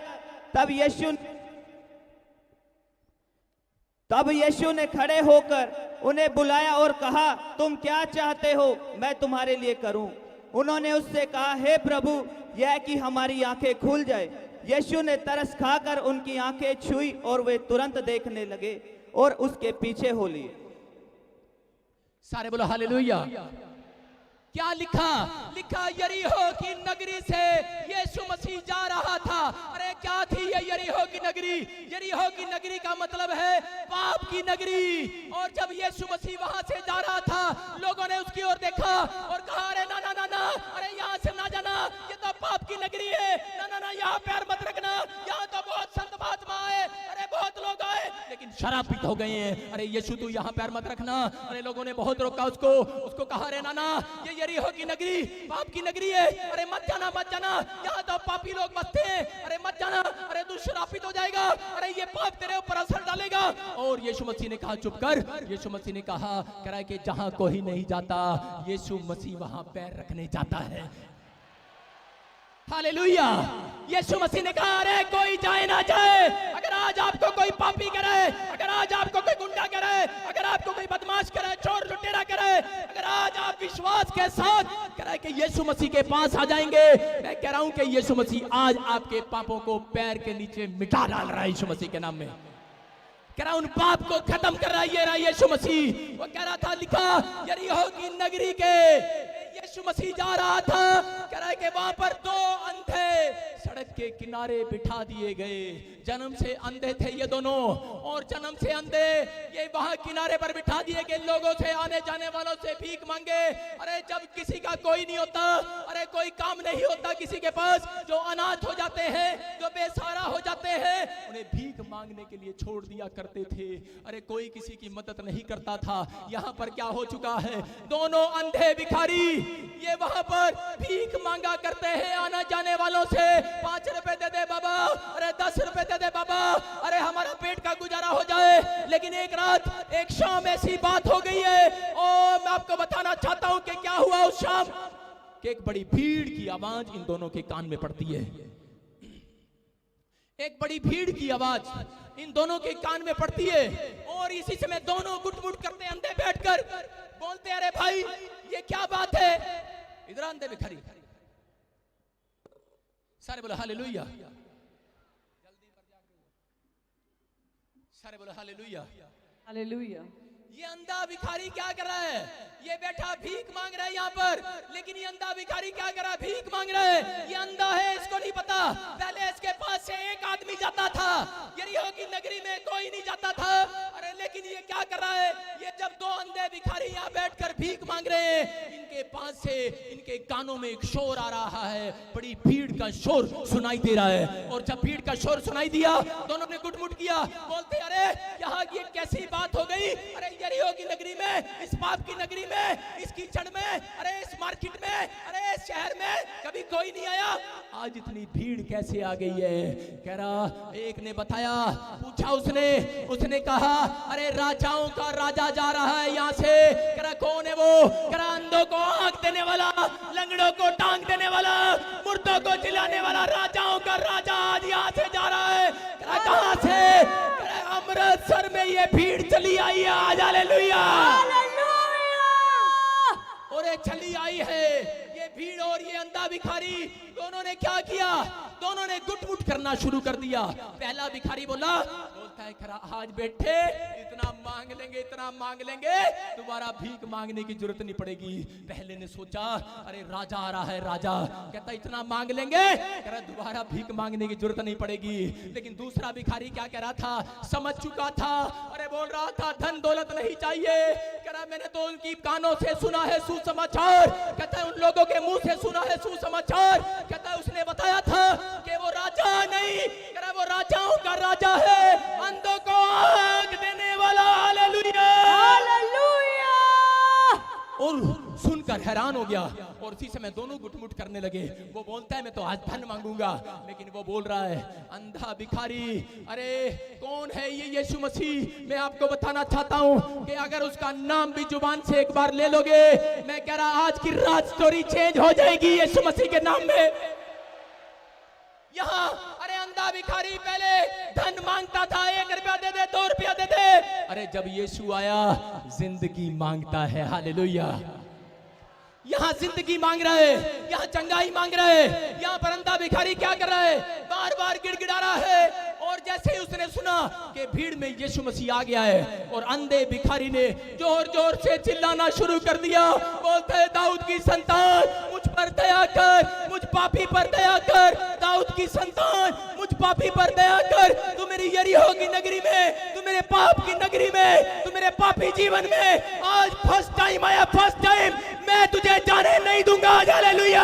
तब यीशु ने खड़े होकर उन्हें बुलाया और कहा, तुम क्या चाहते हो मैं तुम्हारे लिए करूं? उन्होंने उससे कहा, हे प्रभु, यह कि हमारी आंखें खुल जाए। यीशु ने तरस खाकर उनकी आंखें छुई और वे तुरंत देखने लगे और उसके पीछे हो लिए। सारे बोलो हालेलुया। क्या लिखा? लिखा यरीहो की नगरी से यीशु मसीह जा रहा था। अरे क्या थी ये यरीहो की नगरी? यरीहो की नगरी का मतलब है पाप की नगरी। और जब यीशु मसीह वहां से जा रहा था, लोगों ने उसकी ओर देखा और कहा, अरे ना ना ना ना, अरे यहाँ से ना जाना, ये तो पाप की नगरी है, ना ना ना, यहाँ पैर मत रखना, यहाँ तो बहुत संत महात्मा आए, अरे बहुत लोग आए, लेकिन शराब पीते हो गए हैं। अरे यीशु तू यहाँ पैर मत रखना। अरे लोगों ने बहुत रोका उसको कहा, अरे ना ना, ये यरीहो की नगरी पाप की नगरी है, अरे मत जाना मत जाना, यहाँ तो पापी लोग बसते हैं, अरे मत जाना, अरे तू श्रापित हो जाएगा, अरे ये पाप तेरे ऊपर असर डालेगा। और यीशु मसीह ने कहा, चुप कर। यीशु मसीह ने कहा करा कि जहां कोई नहीं जाता, यीशु मसीह वहां पैर रखने जाता है। हालेलुया। यीशु मसीह ने कहा, अरे कोई जाए ना जाए, अगर आज आपको कोई पापी करे, अगर आज आपको कोई गुंडा करे, अगर आपको कोई बदमाश करे, चोर लुटेरा करे, अगर आज आप विश्वास के साथ करे कि यीशु मसीह के पास आ जाएंगे, मैं कह रहा हूं कि यीशु मसीह आज आपके पापों को पैर के नीचे मिटा डाल रहा है यीशु मसीह के नाम में। कह रहा उन पाप को खत्म कर रहा है यीशु मसीह। वो कह रहा था, लिखा यरीहो की नगरी के यीशु मसीह जा रहा था, कह रहा है कि वहां पर दो अंधे सड़क के किनारे बिठा दिए गए। जन्म से अंधे थे ये दोनों, और जन्म से अंधे ये वहां किनारे पर बिठा दिए गए। लोगों से, आने जाने वालों से भीख मांगे। अरे जब किसी का कोई नहीं होता, अरे कोई काम नहीं होता किसी के पास, जो अनाथ हो जाते हैं, जो बेसहारा हो जाते हैं, उन्हें भीख मांगने के लिए छोड़ दिया करते थे। अरे कोई किसी की मदद नहीं करता था। यहाँ पर क्या हो चुका है, दोनों अंधे भिखारी ये वहां पर भीख मांगा करते हैं आना जाने वालों से। 5 रुपए दे दे बाबा, अरे 10 रुपए दे दे बाबा, अरे हमारा पेट का गुजारा हो जाए। लेकिन एक रात, एक शाम ऐसी बात हो गई है, और मैं आपको बताना चाहता हूं कि क्या हुआ उस शाम, कि एक बड़ी भीड़ की आवाज इन दोनों के कान में पड़ती है। एक बड़ी भीड़ की आवाज इन दोनों के कान में पड़ती है, और इसी समय दोनों गुटमुट करते अंधे बैठकर बोलते, अरे भाई ये क्या बात है? इधर अंधे भिखारी, सारे बोलो हालेलुया, सारे बोलो हालेलुया। हालेलुया। ये अंधा भिखारी क्या कर रहा है? ये बैठा भीख मांग रहा है यहाँ पर, लेकिन ये अंधा भिखारी क्या कर रहा है? भीख मांग रहा है। ये अंधा है, इसको नहीं पता। पहले इसके पास से एक आदमी जाता था, यरीहो की नगरी में कोई नहीं जाता था। अरे लेकिन ये क्या कर रहा है? ये जब दो अंधे भिखारी यहाँ बैठकर भीख मांग रहे हैं, इनके पास से इनके कानों में एक शोर आ रहा है, बड़ी भीड़ का शोर सुनाई दे रहा है। और जब भीड़ का शोर सुनाई दिया, दोनों ने गुटमुट किया, बोलते, अरे यहाँ ये कैसी बात हो गई? अरे यरीहो की नगरी में, इस पाप की नगरी में, इस कीचड़ में, अरे इस मार्केट में, अरे इस शहर में कभी कोई नहीं आया, आज इतनी भीड़ कैसे आ गई है? कह रहा, एक ने बताया, पूछा उसने कहा, अरे राजाओं का राजा जा रहा है यहाँ से। कह रहा, कौन है वो? कह रहा, अंधों को आंख देने वाला, लंगड़ों को टांग देने वाला, मुर्दों को जिलाने वाला, राजाओं का राजा आज यहाँ से जा रहा है। कह रहा, कहां से? अमृतसर में ये भीड़ चली आई है आज। हालेलुया, और ये चली आई है ये भीड़। और ये अंधा भिखारी, दोनों ने क्या किया? दोनों ने गुटमुट करना शुरू कर दिया। पहला भिखारी बोलता है खरा आज बैठे इतना मांग लेंगे दोबारा भीख मांगने की जरूरत नहीं पड़ेगी। पहले ने सोचा अरे राजा आ रहा है, राजा कहता इतना मांग लेंगे कह रहा दोबारा भीख मांगने की जरूरत नहीं पड़ेगी। लेकिन दूसरा भिखारी क्या कह रहा था, समझ चुका था, अरे बोल रहा था धन दौलत नहीं चाहिए, कह रहा मैंने तो उनकी कानों से सुना है सुसमाचार, कहता है उन लोगों के मुंह से सुना है सुसमाचार, कहता है उसने बताया था कि वो राजा नहीं, कह रहा वो राजाओं का राजा है, अंधों को आंख देने वाला। Hallelujah hallelujah. और सुनकर हैरान हो गया और इसी समय दोनों गुटमुट करने लगे। वो बोलता है मैं तो आज धन मांगूंगा, लेकिन वो बोल रहा है अंधा भिखारी, अरे कौन है ये यीशु मसीह? मैं आपको बताना चाहता हूं कि अगर उसका नाम भी जुबान से एक बार ले लोगे, मैं कह रहा आज की रात स्टोरी चेंज हो जाएगी यीशु मसीह के नाम में। यहाँ अरे अंधा भिखारी पहले धन मांगता था, 1 रुपया दे दे, 2 रुपया दे दे, अरे जब यीशु आया जिंदगी मांगता है। हालेलुया। यहाँ जिंदगी मांग रहे, यहाँ चंगाई मांग रहे, यहाँ पर अंधा भिखारी क्या कर रहा है, बार बार गिड़गिड़ा रहा है। और जैसे ही उसने सुना कि भीड़ में यीशु मसीह आ गया है और अंधे भिखारी ने जोर जोर से चिल्लाना शुरू कर दिया, बोलता है दाऊद की संतान मुझ पर दया कर, मुझ पापी पर दया कर, दाऊद की संतान मुझ पापी पर दया कर, तू मेरी यरीहो की नगरी में, तू मेरे पाप की नगरी में, तू मेरे पापी जीवन में आज फर्स्ट टाइम आया, फर्स्ट टाइम, मैं तुझे जाने नहीं दूंगा। हालेलुया।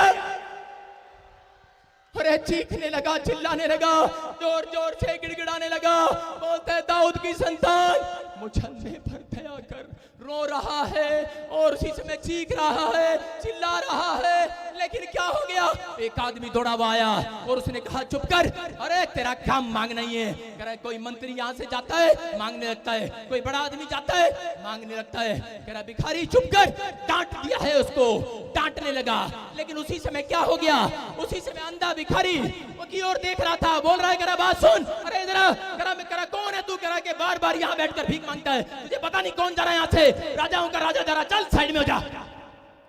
अरे चीखने लगा, चिल्लाने लगा, जोर जोर से गिड़गिड़ाने लगा, बोलता है दाऊद की संतान मुझ अंधे पर दया कर, रो रहा है और उसी समय चीख रहा है, चिल्ला रहा है। लेकिन क्या हो गया, एक आदमी दौड़ा हुआ आया और उसने कहा चुप कर, अरे तेरा काम मांगना ही है। कह रहा है कोई मंत्री यहाँ से जाता है मांगने लगता है, कोई बड़ा आदमी जाता है मांगने लगता है। कह रहा भिखारी चुप कर, डांट दिया है उसको, डांटने लगा। लेकिन उसी समय क्या हो गया, उसी समय अंधा भिखारी वो की ओर देख रहा था, बोल रहा है करा बात सुन, अरे इधर करा कौन है तू, करा के बार बार यहाँ बैठकर भीख मांगता है, तुझे पता नहीं कौन जा रहा है यहाँ से, राजाओं का राजा जा रहा, चल साइड में हो जा।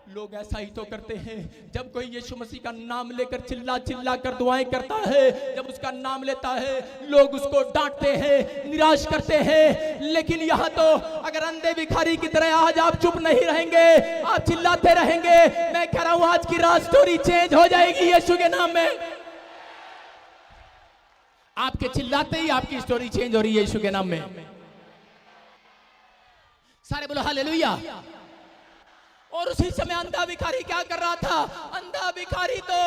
लोग ऐसा ही तो करते हैं, जब कोई यीशु मसीह का नाम लेकर चिल्ला चिल्ला कर दुआएं करता है, जब उसका नाम लेता है लोग उसको डांटते हैं, निराश करते हैं। लेकिन यहाँ तो अगर अंधे भिखारी की तरह आज आप चुप नहीं रहेंगे, आप चिल्लाते रहेंगे, मैं कह रहा हूं आज की रात स्टोरी चेंज हो जाएगी यीशु के नाम में। आपके चिल्लाते ही आपकी स्टोरी चेंज हो रही है यीशु के नाम में। सारे बोलो हालेलुया। और उसी समय अंधा भिखारी क्या कर रहा था, अंधा भिखारी तो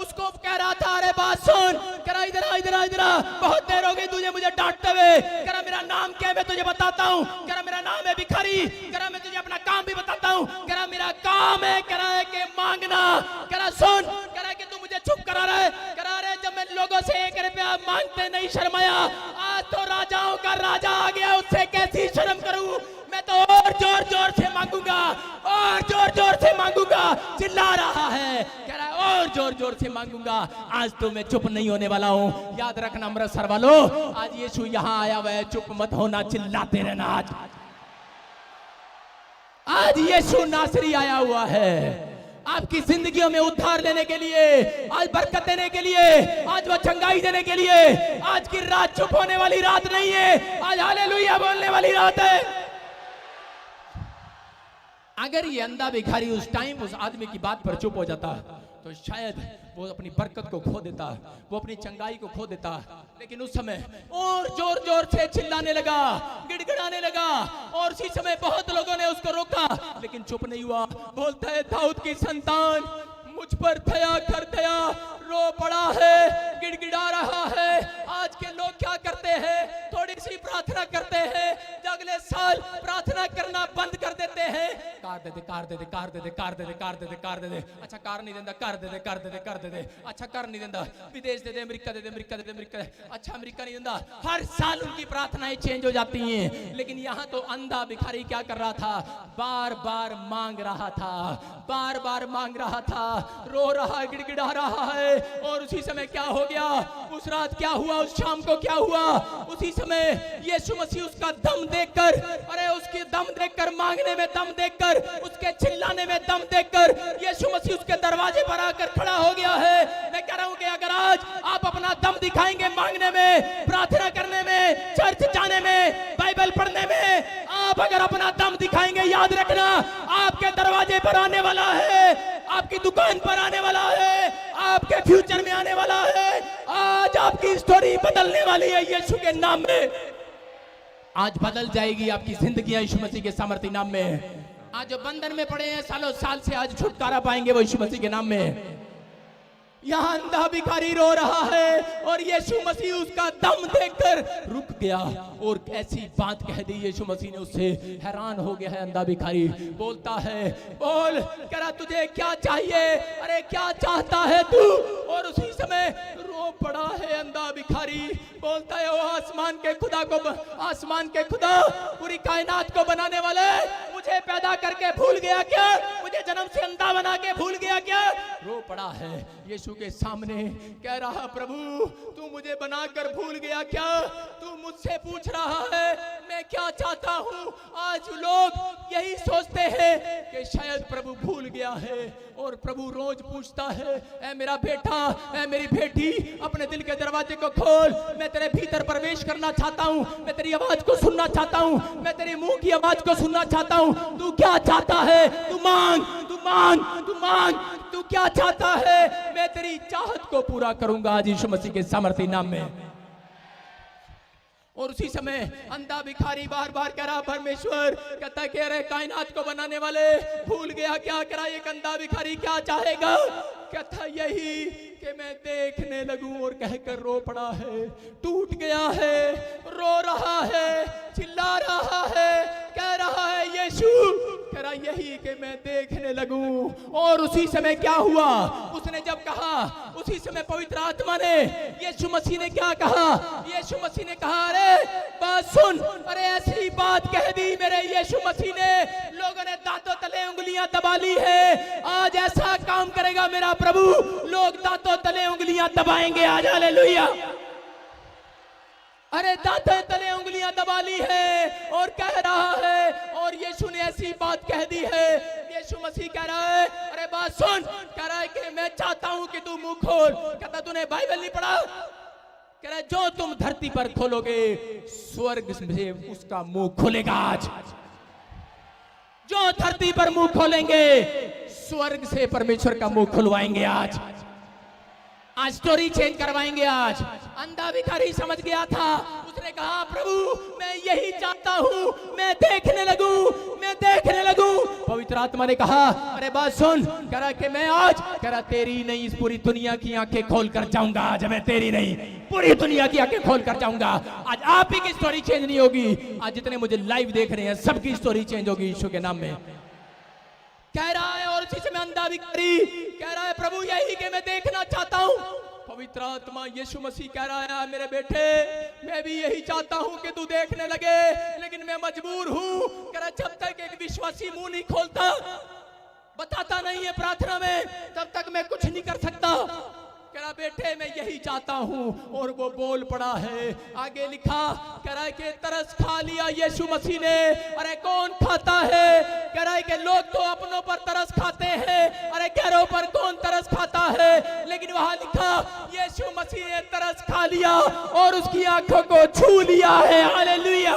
उसको कह रहा था अरे बात सुन, कह रहा इधर इधर, बहुत देर हो गई तुझे मुझे डांटते हुए, कह रहा मेरा नाम क्या है मैं तुझे बताता हूँ, कह रहा मेरा नाम है भिखारी, कह रहा मैं तुझे अपना काम भी बताता हूँ, कह रहा मेरा काम है, कह रहा है कि मांगना, कह रहा सुन, कह रहा है कि तू मुझे चुप करा रहा है, कह रहा है जब मैं लोगों से 1 रुपया मांगते नहीं शर्माया, आज तो राजाओं का राजा आ गया, उससे कैसी शर्म करूं, मैं तो और जोर जोर से मांगूंगा, और जोर जोर से मांगूंगा, चिल्ला रहा है, कह रहा है और जोर जोर से मांगूंगा, आज तो मैं चुप नहीं होने वाला हूं। याद रखना अमृतसर वालों, आज यीशु यहां आया हुआ है, चुप मत होना, चिल्लाते रहना। आज यीशु नासरी आया हुआ है आपकी जिंदगियों में उद्धार लेने के लिए, आज बरकत देने के लिए, आज वो चंगाई देने के लिए। आज की रात चुप होने वाली रात नहीं है, आज हालेलुया बोलने वाली रात है। अगर ये अंधा भिखारी उस टाइम उस आदमी की बात पर चुप हो जाता तो शायद वो अपनी बरकत को खो देता, वो अपनी चंगाई को खो देता। लेकिन उस समय और जोर जोर से चिल्लाने लगा, गिड़गिड़ाने लगा, और उसी समय बहुत लोगों ने उसको रोका, लेकिन चुप नहीं हुआ। बोलता है दाऊद की संतान मुझ पर दया कर, दया, रो पड़ा है, गिड़गिड़ा रहा है। आज के लोग क्या करते हैं, थोड़ी सी प्रार्थना करते हैं, अगले साल प्रार्थना करना बंद कर देते हैं। कार दे दे, कार दे दे, कार दे दे, कार दे दे, कार दे दे, कार दे दे, अच्छा कार नहीं देता, कार दे दे, कार दे दे, कार दे दे, अच्छा कार नहीं देता, विदेश दे दे, अमेरिका दे दे, अमेरिका दे दे, अमेरिका दे, अच्छा अमेरिका नहीं देता। हर साल उनकी प्रार्थनाएं चेंज हो जाती हैं। लेकिन यहाँ तो अंधा भिखारी क्या कर रहा था, बार बार मांग रहा था, बार बार मांग रहा था, रो रहा, गिड़गिड़ा रहा है। और उसी समय क्या हो गया, उस रात क्या हुआ, उस शाम को क्या हुआ, उसी समय यीशु मसीह उसका दम देखकर, अरे उसकी दम देखकर, मांगने में दम देखकर, उसके चिल्लाने में दम देखकर यीशु मसीह उसके दरवाजे पर आकर खड़ा हो गया है। मैं कह रहा हूं कि अगर आज आप अपना दम दिखाएंगे मांगने में, प्रार्थना करने में, चर्च जाने दम दिखाएंगे। याद रखना, आपके दरवाजे पर आने वाला है, आपकी दुकान पर आने वाला है, आपके फ्यूचर में आने वाला है। आज आपकी स्टोरी बदलने वाली है यीशु के नाम में। आज बदल जाएगी आपकी जिंदगी यीशु मसीह के सामर्थ्य नाम में। आज जो बंधन में पड़े हैं सालों साल से, आज छुटकारा पाएंगे वो यीशु मसीह के नाम में। यहाँ अंधा भिखारी रो रहा है और यीशु मसीह उसका दम देखकर रुक गया और ऐसी बात कह दी यीशु मसीह ने, उससे हैरान हो गया है अंधा भिखारी। बोलता है, बोल कह रहा तुझे क्या चाहिए, अरे क्या चाहता है तू? और उसी समय रो पड़ा है अंधा भिखारी। बोलता है, ओ आसमान के खुदा को, आसमान के खुदा, पूरी कायनात को बनाने वाले, मुझे पैदा करके भूल गया क्या? मुझे जन्म से अंधा बना के भूल गया क्या? रो पड़ा है यीशु के सामने, कह रहा प्रभु तू मुझे बनाकर भूल गया क्या? तू मुझसे पूछ रहा है मैं क्या चाहता हूँ। आज लोग यही सोचते हैं कि शायद प्रभु भूल गया है, और प्रभु रोज पूछता है, ऐ मेरा बेटा, ऐ मेरी बेटी, अपने दिल के दरवाजे को खोल, मैं तेरे भीतर प्रवेश करना चाहता हूँ, मैं तेरी आवाज को सुनना चाहता हूँ, मैं तेरी मुंह की आवाज को सुनना चाहता हूँ। तू क्या चाहता है? तू मांग, तू मांग, तू मांग, तू क्या चाहता है? मैं तेरी चाहत को पूरा करूंगा आज यीशु मसीह के सामर्थ्य नाम में। और उसी समय अंधा भिखारी बार बार कह रहा, परमेश्वर, कहता कह रहे कायनात को बनाने वाले, भूल गया क्या? कह रहा एक अंधा भिखारी क्या चाहेगा? कहता यही कि मैं देखने लगूं, और कहकर रो पड़ा है, टूट गया है, रो रहा है, चिल्ला रहा है, कह रहा है यीशु, कह रहा यही कि मैं देखने लगूं। और उसी समय क्या हुआ? उसने जब कहा, उसी समय पवित्र आत्मा ने, यीशु मसीह ने क्या कहा? यीशु मसीह ने कहा, अरे बात सुन, अरे ऐसी बात कह दी मेरे यीशु मसीह ने, लोगों ने दांतों तले उंगलियां दबा ली है। आज ऐसा काम करेगा मेरा प्रभु, लोग दांतों तले उंगलियां दबाएंगे आज। हालेलुया। अरे दांतों तले उंगलियां दबा ली है और कह रहा है, और यीशु ने ऐसी बात कह दी है। यीशु मसीह कह रहा है, अरे बात सुन, कह रहा है कि मैं चाहता हूं कि तू मुंह खोल। कहता तूने बाइबल नहीं पढ़ा? कह रहा है जो तुम धरती पर खोलोगे स्वर्ग से उसका मुंह खुलेगा आज। जो धरती पर मुंह खोलेंगे स्वर्ग से परमेश्वर का मुंह खुलवाएंगे आज। आज स्टोरी चेंज करवाएंगे आज। अंधा भिखारी समझ गया था, उसने कहा प्रभु मैं यही चाहता हूँ, मैं देखने लगूं, मैं देखने लगूं। पवित्र आत्मा ने कहा, अरे बात सुन, कह रहा कि मैं आज, कह रहा तेरी नहीं इस पूरी दुनिया की आंखें खोल कर जाऊंगा आज। मैं तेरी नहीं, पूरी दुनिया की आंखें खोल कर जाऊंगा आज। आप ही की स्टोरी चेंज नहीं होगी, आज जितने मुझे लाइव देख रहे हैं सबकी स्टोरी चेंज होगी यीशु के नाम में। कह रहा है, और उसी समय अंधा भिखारी कह रहा है प्रभु यही कि मैं देखना चाहता हूं। पवित्र आत्मा यीशु मसीह कह रहा है, मेरे बेटे मैं भी यही चाहता हूं कि तू देखने लगे, लेकिन मैं मजबूर हूं। कह रहा जब तक एक विश्वासी मुंह नहीं खोलता, बताता नहीं है प्रार्थना में, तब तक मैं कुछ नहीं कर सकता। कह रहा बेटे मैं यही चाहता हूं, और वो बोल पड़ा है। आगे लिखा, कह रहा है कि तरस खा लिया यीशु मसीह ने। अरे कौन खाता है? कह रहा है कि लोग तो अपनों पर तरस खाते हैं, अरे गैरों पर कौन तरस खाता है? लेकिन वहां लिखा यीशु मसीह ने तरस खा लिया और उसकी आंखों को छू लिया है। हालेलुया।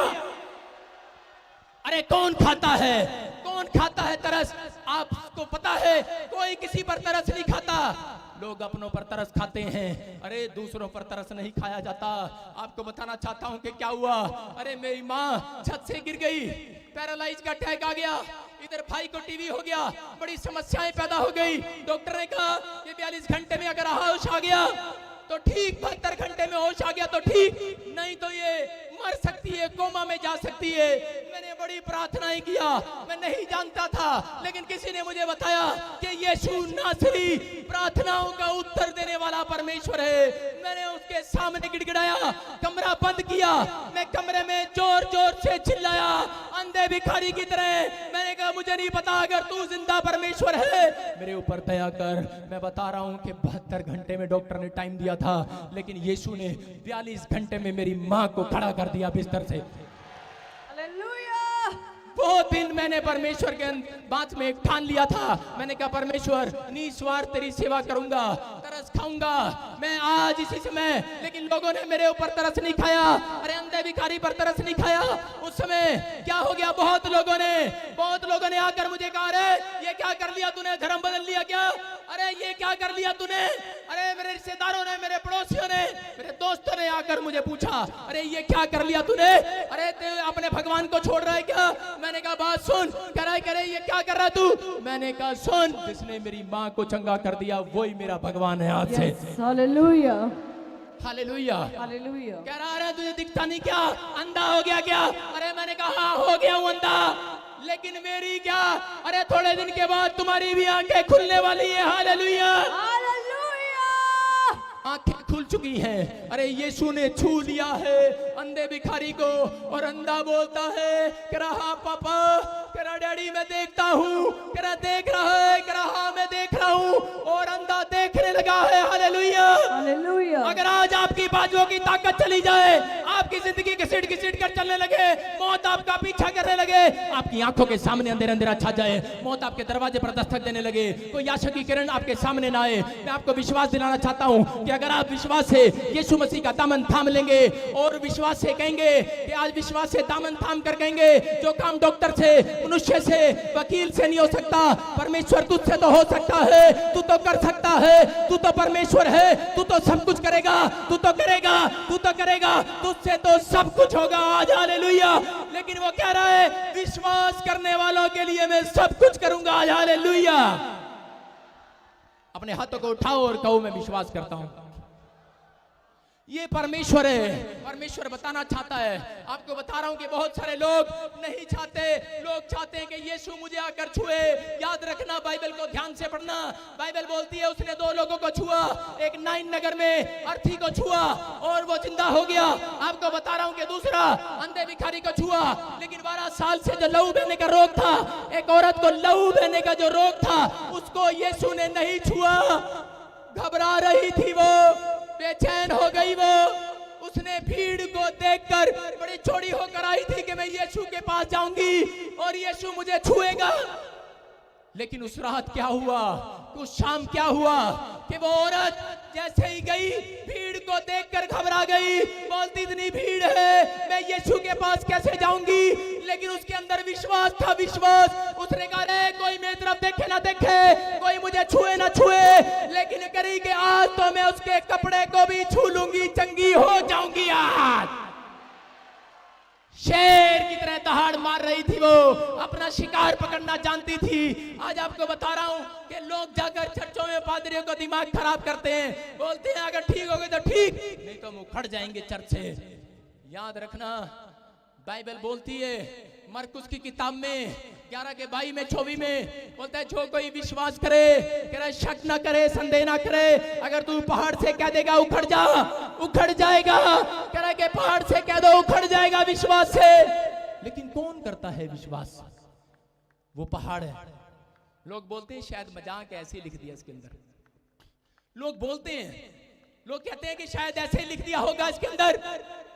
अरे कौन खाता है? कौन खाता है तरस? आपको पता है कोई किसी पर तरस नहीं खाता, लोग अपनों पर तरस खाते हैं, अरे दूसरों पर तरस नहीं खाया जाता। आपको बताना चाहता हूं कि क्या हुआ। अरे मेरी माँ छत से गिर गई, पैरालाइज का अटैक आ गया, इधर भाई को टीवी हो गया, बड़ी समस्याएं पैदा हो गई। डॉक्टर ने कहा कि 42 घंटे में अगर होश आ गया तो ठीक, 72 घंटे में होश आ गया तो ठीक, नहीं तो ये मर सकती है, कोमा में जा सकती है। मैंने बड़ी प्रार्थनाएं किया, मैं नहीं जानता था, लेकिन किसी ने मुझे बताया कि यीशु नासरी प्रार्थनाओं का उत्तर देने वाला परमेश्वर है। मैंने उसके सामने गिड़गिड़ाया, कमरा बंद किया, मैं कमरे में जोर जोर से चिल्लाया अंधे भिखारी की तरह। मैंने कहा मुझे नहीं पता, अगर तू जिंदा परमेश्वर है मेरे ऊपर दया कर। मैं बता रहा हूं कि 72 घंटे में डॉक्टर ने टाइम दिया था, लेकिन यीशु ने 42 घंटे में मेरी मां को खड़ा कर दिया बिस्तर से। हालेलुया। वो दिन मैंने परमेश्वर के बात में ठान लिया था। मैंने कहा परमेश्वर निस्वार्थ तेरी सेवा करूंगा, तरस खाऊंगा, मैं आज इसी समय, लेकिन लोगों ने मेरे ऊपर तरस नहीं खाया। अरे अंधे भिखारी पर तरस नहीं खाया। उस समय क्या हो गया, बहुत लोगों ने आकर मुझे कहा, अरे ये क्या कर लिया तूने, धर्म बदल लिया क्या? अरे ये क्या कर लिया तूने? अरे मेरे रिश्तेदारों ने, मेरे पड़ोसियों ने, मेरे दोस्तों ने आकर मुझे पूछा, अरे ये क्या कर लिया तूने? अरे तू अपने भगवान को छोड़ रहा है क्या? मैंने कहा बात सुन। करे ये क्या कर रहा तू? मैंने कहा सुन, जिसने मेरी माँ को चंगा कर दिया वही मेरा भगवान है आज से। Hallelujah. हालेलुया। Hallelujah. कह रहा है तुझे दिखता नहीं क्या, अंधा हो गया क्या? अरे मैंने कहा हाँ हो गया हूं अंधा, लेकिन मेरी क्या? अरे थोड़े दिन के बाद तुम्हारी भी आंखें खुलने वाली है। हालेलुया। Hallelujah. आंखें खुल चुकी हैं। अरे यीशु ने छू लिया है अंधे भिखारी को, और अंधा बोलता है, कह रहा हाँ पापा, कह रहा डैडी मैं देखता हूँ, कह रहा देख रहा है, कह रहा हाँ मैं देख रहा हूँ, और अंधा देखने लगा है। हालेलुया। Hallelujah. अगर आज आपकी बाजुओं की ताकत चली जाए, आपकी जिंदगी घसीट कर चलने लगे, मौत आपका पीछा करने लगे, आपकी आंखों के सामने अंधेरा छा जाए, मौत आपके दरवाजे पर दस्तक देने लगे, कोई आशा की किरण आपके सामने ना आए, मैं आपको विश्वास दिलाना चाहता हूं कि अगर आप विश्वास से यीशु मसीह का दामन थाम लेंगे और विश्वास से कहेंगे कि आज विश्वास से दामन थाम कर कहेंगे, जो काम डॉक्टर से, मनुष्य से, वकील से नहीं हो सकता, परमेश्वर तुझसे तो हो सकता है, तू तो कर सकता है, तू तो परमेश्वर है, तू तो सब कुछ करेगा, तू तो करेगा, तुझसे तो सब कुछ होगा आज। हालेलुया। लेकिन वो कह रहा है विश्वास करने वालों के लिए मैं सब कुछ करूंगा आज। हालेलुया। अपने हाथों को उठाओ और कहो मैं विश्वास करता हूं। ये परमेश्वर है। परमेश्वर बताना चाहता है, आपको बता रहा हूं कि बहुत सारे लोग नहीं चाहते, लोग चाहते हैं कि यीशु मुझे आकर छुए। याद रखना, बाइबल को ध्यान से पढ़ना। बाइबल बोलती है उसने 2 लोगों को छुआ, एक नाइन नगर में अर्थी को छुआ और वो जिंदा हो गया। आपको बता रहा हूं कि दूसरा अंधे भिखारी को छुआ, लेकिन 12 साल से जो लहू बहने का रोग था, एक औरत को लहू बहने का जो रोग था, उसको यीशु ने नहीं छुआ। घबरा रही थी वो, बेचैन हो गई वो, उसने भीड़ को देखकर बड़ी चौड़ी होकर आई थी कि मैं यीशु के पास जाऊंगी और यीशु मुझे छुएगा। लेकिन उस रात क्या हुआ, उस शाम क्या हुआ कि वो औरत जैसे ही गई, भीड़ को देखकर घबरा गई, बोलती इतनी भीड़ है, मैं यीशु के पास कैसे जाऊंगी? लेकिन उसके अंदर विश्वास था, विश्वास। उसने कहा रे कोई मेरी तरफ देखे ना देखे, कोई मुझे छुए ना छुए, लेकिन करी कि आज तो मैं उसके कपड़े को भी छू लूंगी, चंगी हो जाऊंगी आज। शेर की तरह दहाड़ मार रही थी वो, अपना शिकार पकड़ना जानती थी। आज आपको बता रहा हूं कि लोग जाकर चर्चों में पादरियों को दिमाग खराब करते हैं, बोलते हैं अगर ठीक हो गए तो ठीक, नहीं तो हम उखड़ जाएंगे चर्च से। याद रखना, बाइबल बोलती है मरकुस की किताब में 11 के 22 में 24 में बोलता है जो कोई विश्वास करे, कह रहा शक ना करे, संदेह ना करे, अगर तू पहाड़ से कह देगा उखड़ जा, उखड़ जाएगा। कह रहा कि पहाड़ से कह दो उखड़ जाएगा विश्वास से। लेकिन कौन करता है विश्वास? वो पहाड़ है। लोग बोलते हैं शायद मजाक ऐसे लिख दिया इसके अंदर, लोग बोलते हैं, लोग कहते हैं कि शायद ऐसे लिख दिया होगा इसके अंदर।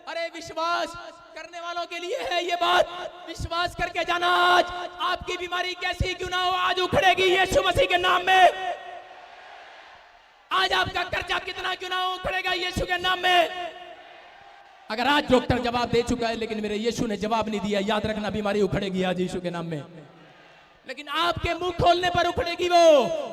अरे विश्वास करने वालों के लिए है ये बात। विश्वास करके जाना, आज आपकी बीमारी कैसी क्यों ना हो, आज उखड़ेगी यीशु मसीह के नाम में। आज आपका कर्जा कितना क्यों ना हो, उखड़ेगा यीशु के नाम में। अगर आज डॉक्टर जवाब दे चुका है लेकिन मेरे यीशु ने जवाब नहीं दिया, याद रखना बीमारी उखड़ेगी आज यीशु के नाम में। लेकिन आपके मुंह खोलने पर उखड़ेगी वो,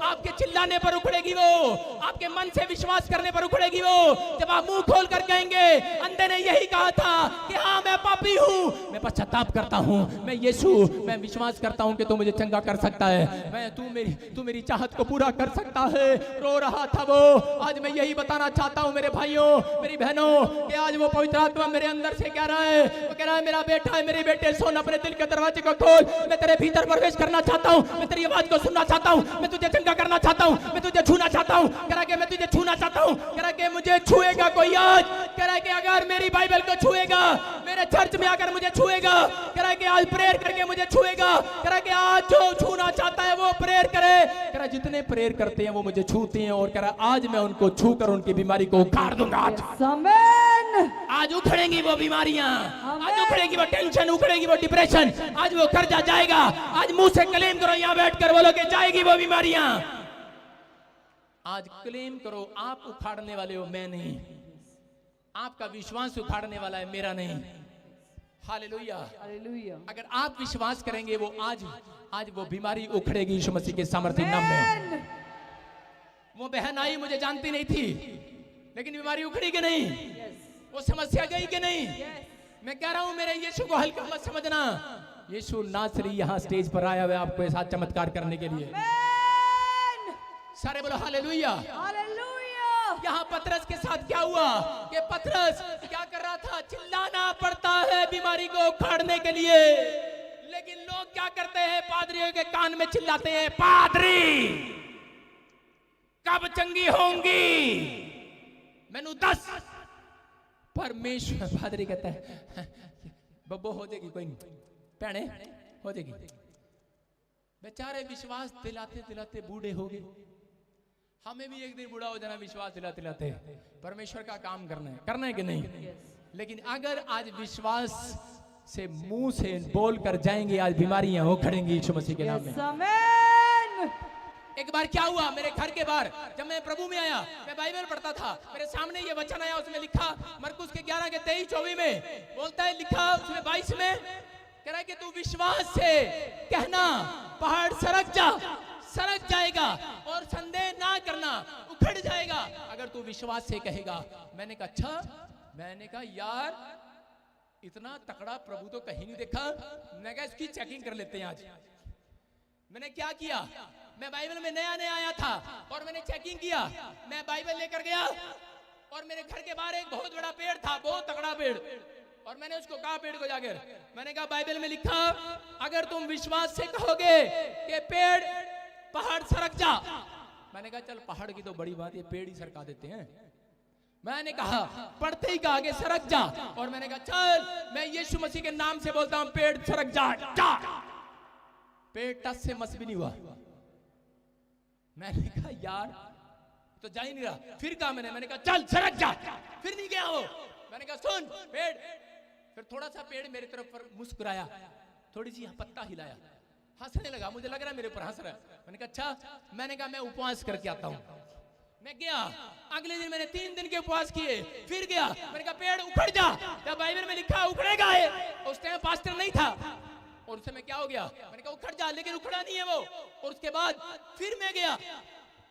आपके चिल्लाने पर उखड़ेगी वो, आपके मन से विश्वास करने पर उखड़ेगी वो। जब आप मुंह खोल कर कहेंगे, अंधे ने यही कहा था कि हाँ मैं पापी हूँ, मैं पश्चाताप करता हूँ, मैं यीशु, मैं विश्वास करता हूँ कि तू मुझे चंगा कर सकता है, मैं तू मेरी चाहत को पूरा कर सकता है। रो रहा था वो। आज मैं यही बताना चाहता हूँ मेरे भाइयों, मेरी बहनों, कि आज वो पवित्र आत्मा मेरे अंदर से कह रहा है, वो कह रहा है मेरा बेटा है, मेरे बेटे सुन, अपने दिल के दरवाजे को खोल, मैं तेरे भीतर प्रवेश करना चाहता हूं, मैं तेरी आवाज को सुनना चाहता हूं, मैं तुझे चंगा करना चाहता हूं, मैं तुझे छूना चाहता हूं। कह रहा कि मैं तुझे छूना चाहता हूं, कह रहा कि मुझे छुएगा कोई आज, कह रहा कि अगर मेरी बाइबल को छुएगा, मेरे चर्च में आकर मुझे छुएगा, कह रहा कि आज प्रेयर करके मुझे छुएगा, कह रहा कि आज जो छूना चाहता है वो प्रेयर करे। कह रहा जितने प्रेयर करते हैं वो मुझे छूते हैं, और कह रहा आज मैं उनको छूकर उनकी बीमारी को उखाड़ दूंगा। आज उखड़ेंगी वो बीमारियां, आज उखड़ेगी वो टेंशन, उखड़ेगी वो डिप्रेशन, आज वो कर्जा जाएगा। आज मुंह से क्लेम करो, यहां बैठकर बोलो कि जाएगी वो बीमारियां। आज क्लेम करो, आप उखाड़ने वाले हो, मैं नहीं। आपका विश्वास उखाड़ने वाला है, मेरा नहीं। हालेलुया। Hallelujah. अगर आप विश्वास करेंगे, वो आज वो बीमारी उखड़ेगी यीशु मसीह के सामर्थ्य नाम में। Amen. वो बहन आई, मुझे जानती नहीं थी, लेकिन बीमारी उखड़ी कि नहीं? वो समस्या गई कि नहीं? मैं कह रहा हूं, मेरे यीशु को हल्का मत समझना। यीशु नासरी यहाँ स्टेज पर आया हुआ है आपको ऐसा चमत्कार करने के लिए। Amen. सारे बोलो हालेलुया। Hallelujah. यहाँ पतरस के साथ क्या हुआ कि पतरस क्या कर रहा था? चिल्लाना पड़ता है बीमारी को उखाड़ने के लिए, लेकिन लोग क्या करते हैं? पादरियों के कान में चिल्लाते हैं, पादरी कब चंगी होंगी? मैनू 10 परमेश्वर। पादरी कहता है बब्बो हो जाएगी, कोई नहीं भैने हो जाएगी। बेचारे विश्वास दिलाते दिलाते बूढ़े हो गए। हमें भी एक दिन बूढ़ा हो जाना, विश्वास दिलाते दिलाते। परमेश्वर का काम करना है कि नहीं? लेकिन अगर आज विश्वास से मुंह से बोल कर जाएंगे, आज बीमारियां उखड़ेंगी यीशु मसीह के नाम में। Yes, amen. एक बार क्या हुआ, मेरे घर के बाहर जब मैं प्रभु में आया, मैं बाइबल पढ़ता था, मेरे सामने ये वचन आया, उसमें लिखा मरकुस के 11 के 23-24 में बोलता है, लिखा उसमें 22 में कह रहा है कि तू विश्वास से कहना पहाड़ सरक जाएगा और संदेह ना करना, उखड़ जाएगा अगर तू विश्वास से कहेगा। मैंने कहा अच्छा, मैंने कहा यार इतना तकड़ा प्रभु तो कहीं नहीं देखा। मैंने कहा इसकी चेकिंग कर लेते हैं आज। मैंने क्या किया, मैं बाइबल में नया आया था और मैंने चेकिंग किया। मैं बाइबल लेकर गया और मेरे घर के बाहर एक बहुत बड़ा पेड़ था, बहुत तगड़ा पेड़, और मैंने उसको कहा पेड़ को जाकर, मैंने कहा बाइबल में लिखा अगर तुम विश्वास से कहोगे कि पेड़ पहाड़ सरक जा। मैंने कहा चल पहाड़ की तो बड़ी बात है, पेड़ ही सरका देते हैं। मैंने कहा पढ़ते ही कहा कि सरक जा, और मैंने कहा चल मैं यीशु मसीह के नाम से बोलता हूं पेड़ सरक जा। पेड़ टस से मस भी नहीं हुआ। मैंने कहा यार तो जा ही नहीं रहा। फिर कहा मैंने कहा चल सरक जा, फिर नहीं गया वो। मैंने कहा सुन पेड़, फिर थोड़ा सा पेड़ मेरी तरफ पर मुस्कुराया, थोड़ी सी पत्ता हिलाया, हंसने लगा। मुझे लग रहा है मेरे ऊपर हंस रहा है। मैंने कहा अच्छा, मैंने कहा मैं उपवास करके आता हूं। मैं गया, अगले दिन मैंने 3 दिन के उपवास किए, फिर गया, मैंने कहा पेड़ उखड़ जा, जब बाइबल में लिखा उखड़ेगा है। उस टाइम पास्टर नहीं था और उस समय क्या हो गया, मैंने कहा उखड़ जा, लेकिन उखड़ा नहीं है वो। और उसके बाद फिर मैं गया,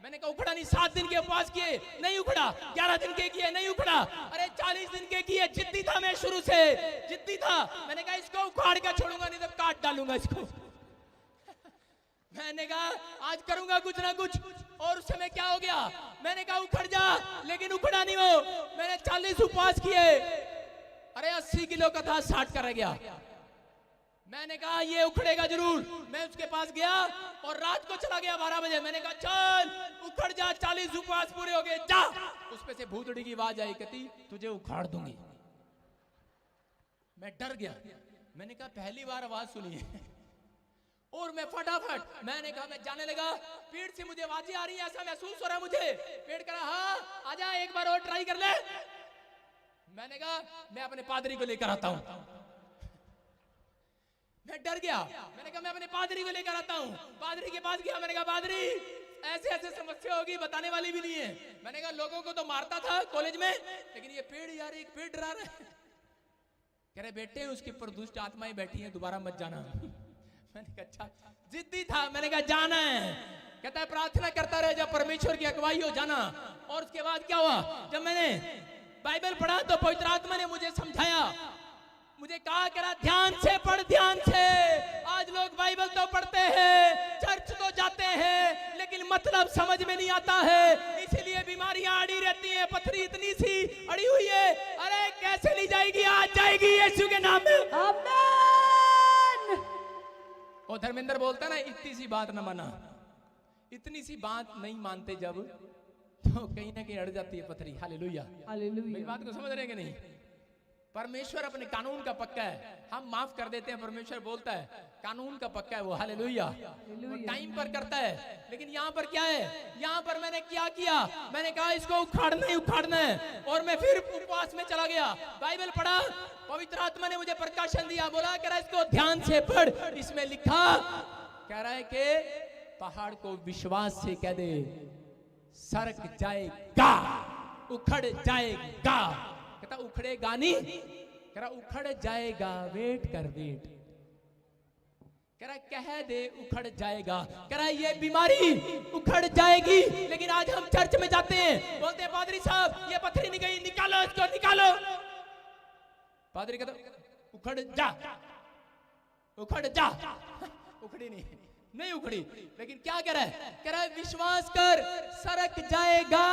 मैंने कहा उखड़ा नहीं। 7 दिन के उपवास किए, नहीं उखड़ा। 11 दिन के किए, नहीं उखड़ा। अरे 40 दिन के किए, जिद्दी था मैं, शुरू से जिद्दी था। मैंने कहा इसको उखाड़ के छोड़ूंगा, नहीं तो काट डालूंगा इसको। मैंने कहा आज करूंगा कुछ ना कुछ। और उस समय क्या हो गया, मैंने कहा उखड़ जा, लेकिन उखड़ा नहीं वो। मैंने 40 उपवास किए, अरे 80 किलो का था, 60 का रह गया। मैंने कहा ये उखड़ेगा जरूर। मैं उसके पास गया और रात को चला गया 12 बजे। मैंने कहा चल उखड़ जा, 40 उपवास पूरे हो गए, जा। उसपे से भूतड़ी की आवाज आई, कहती तुझे उखाड़ दूंगी। मैं डर गया। मैंने कहा पहली बार आवाज सुनी है। और मैं फटाफट, मैंने कहा मैं जाने लगा। पेड़ से मुझे आवाजें आ रही है, ऐसा महसूस हो रहा है मुझे। पेड़ कह रहा हाँ आजा, एक बार और ट्राई कर ले। मैंने कहा मैं अपने पादरी को लेकर आता हूं। मैं डर गया। मैंने कहा मैं अपने पादरी को लेकर आता हूं। पादरी के पास गया, मैंने कहा पादरी ऐसे ऐसे समस्या होगी, बताने वाली भी नहीं है। मैंने कहा लोगों को तो मारता था कॉलेज में, लेकिन ये पेड़ यार, एक पेड़ डरा रहा है। कह रहे बेटे उसके ऊपर दुष्ट आत्माएं बैठी हैं, दोबारा मत जाना। मैंने कहा अच्छा, जिद्दी था। मैंने कहा जाना है। कहता है प्रार्थना करता रहे, जब परमेश्वर की अगुवाई हो जाना। और उसके बाद क्या हुआ, जब मैंने बाइबल पढ़ा तो पवित्र आत्मा ने मुझे समझाया, मुझे कहा करा ध्यान से पढ़, ध्यान से। आज लोग बाइबल तो पढ़ते हैं, चर्च तो जाते हैं, लेकिन मतलब समझ में नहीं आता है। इसीलिए बीमारियां अड़ी रहती हैं। पथरी इतनी सी अड़ी हुई है, अरे कैसे नहीं जाएगी, आज जाएगी यीशु के नाम में। Amen. और धर्मेंद्र बोलता ना इतनी सी बात न माना। इतनी सी बात नहीं मानते जब, तो कहीं ना कहीं अड़ जाती है पथरी। हालेलुया। मेरी Hallelujah. बात को समझ रहे हैं कि नहीं? परमेश्वर अपने कानून का पक्का है, हम माफ कर देते हैं। परमेश्वर बोलता है कानून का पक्का है वो। हालेलुया। वो टाइम पर करता है। लेकिन यहाँ पर क्या है, यहाँ पर मैंने क्या किया, मैंने कहा इसको उखाड़ना ही उखाड़ना है। और मैं फिर उपवास में चला गया, बाइबल पढ़ा, पवित्र आत्मा ने मुझे प्रकाशन दिया, बोला कह रहा इसको ध्यान से पढ़। इसमें लिखा कह रहा है कि पहाड़ को विश्वास से कह दे सरक जाएगा, उखड़ जाएगा। कहता उखड़ेगा नहीं, कह रहा उखड़ जाएगा, वेट कर वेट। कह रहा कह दे उखड़ जाएगा। कह रहा ये बीमारी उखड़ जाएगी। लेकिन आज हम चर्च में जाते हैं, बोलते हैं पादरी साहब ये पथरी नहीं गई, निकालो इसको निकालो। पादरी कहता उखड़ जा, उखड़ जा। उखड़ी नहीं उखड़ी। लेकिन क्या कह रहा है? कह रहा है विश्वास कर, सरक जाएगा,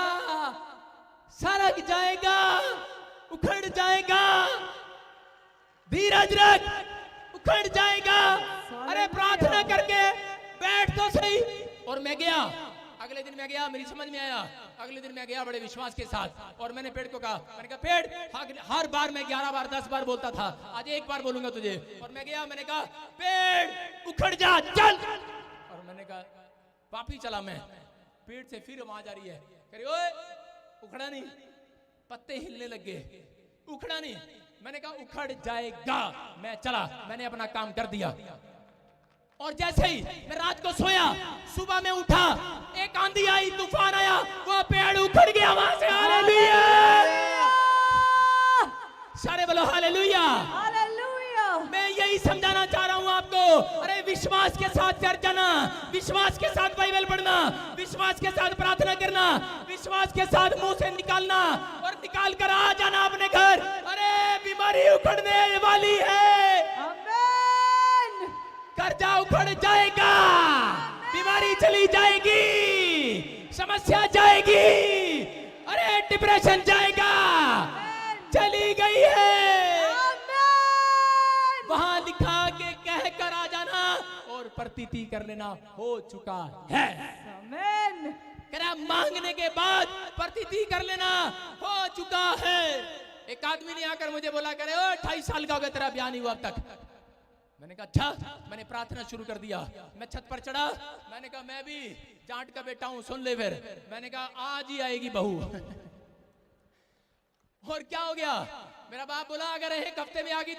सरक जाएगा, उखड़ जाएगा। धीरज रख, उखड़ जाएगा। अरे प्रार्थना करके बैठ तो सही। और मैं गया, अगले दिन मैं गया, मेरी समझ में आया। अगले दिन मैं गया बड़े विश्वास के साथ और मैंने पेड़ को कहा, मैंने कहा पेड़, हर बार मैं 11 बार 10 बार बोलता था, आज एक बार बोलूंगा तुझे। और मैं गया, मैंने कहा पेड़ उखड़ जा, चल। और मैंने कहा वापिस चला मैं, पेड़ से फिर आवाज आ रही है, कह रही ओए उखड़ा नहीं, पत्ते हिलने लगे, उखड़ा नहीं। मैंने कहा उखड़ जाएगा। मैं चला, मैंने अपना काम कर दिया। और जैसे ही मैं रात को सोया, सुबह में उठा, एक आंधी आई, तूफान आया, वो पेड़ उखड़ गया वहां से। हालेलुया, सारे बोलो हालेलुया। हालेलुया। मैं यही समझाना चाह रहा हूं आपको। अरे विश्वास के साथ चर्च जाना, विश्वास के साथ बाइबल पढ़ना, विश्वास के साथ प्रार्थना करना, विश्वास के साथ मुंह से निकालना और निकाल कर आ जाना अपने घर। अरे बीमारी उखड़ने वाली है, आमीन। कर्जा उखड़ जाएगा, बीमारी चली जाएगी, समस्या जाएगी, अरे डिप्रेशन जाएगा, चली गई है। वहां लिखा के कह कर आ जाना और प्रतीति कर लेना हो चुका है। आमीन। कह रहा मांगने के बाद प्रतीति कर लेना हो चुका है। एक आदमी ने आकर मुझे बोला, करे ओ 28 साल का हो गया तेरा ब्याह नहीं हुआ अब तक। मैंने कहा अच्छा। मैंने प्रार्थना शुरू कर दिया। मैं छत पर चढ़ा, मैंने कहा मैं भी जाट का बेटा हूं, सुन ले फिर। मैंने कहा आज ही आएगी बहू। और क्या हो गया? मेरा बाप बोला अगर एक हफ्ते में आ गई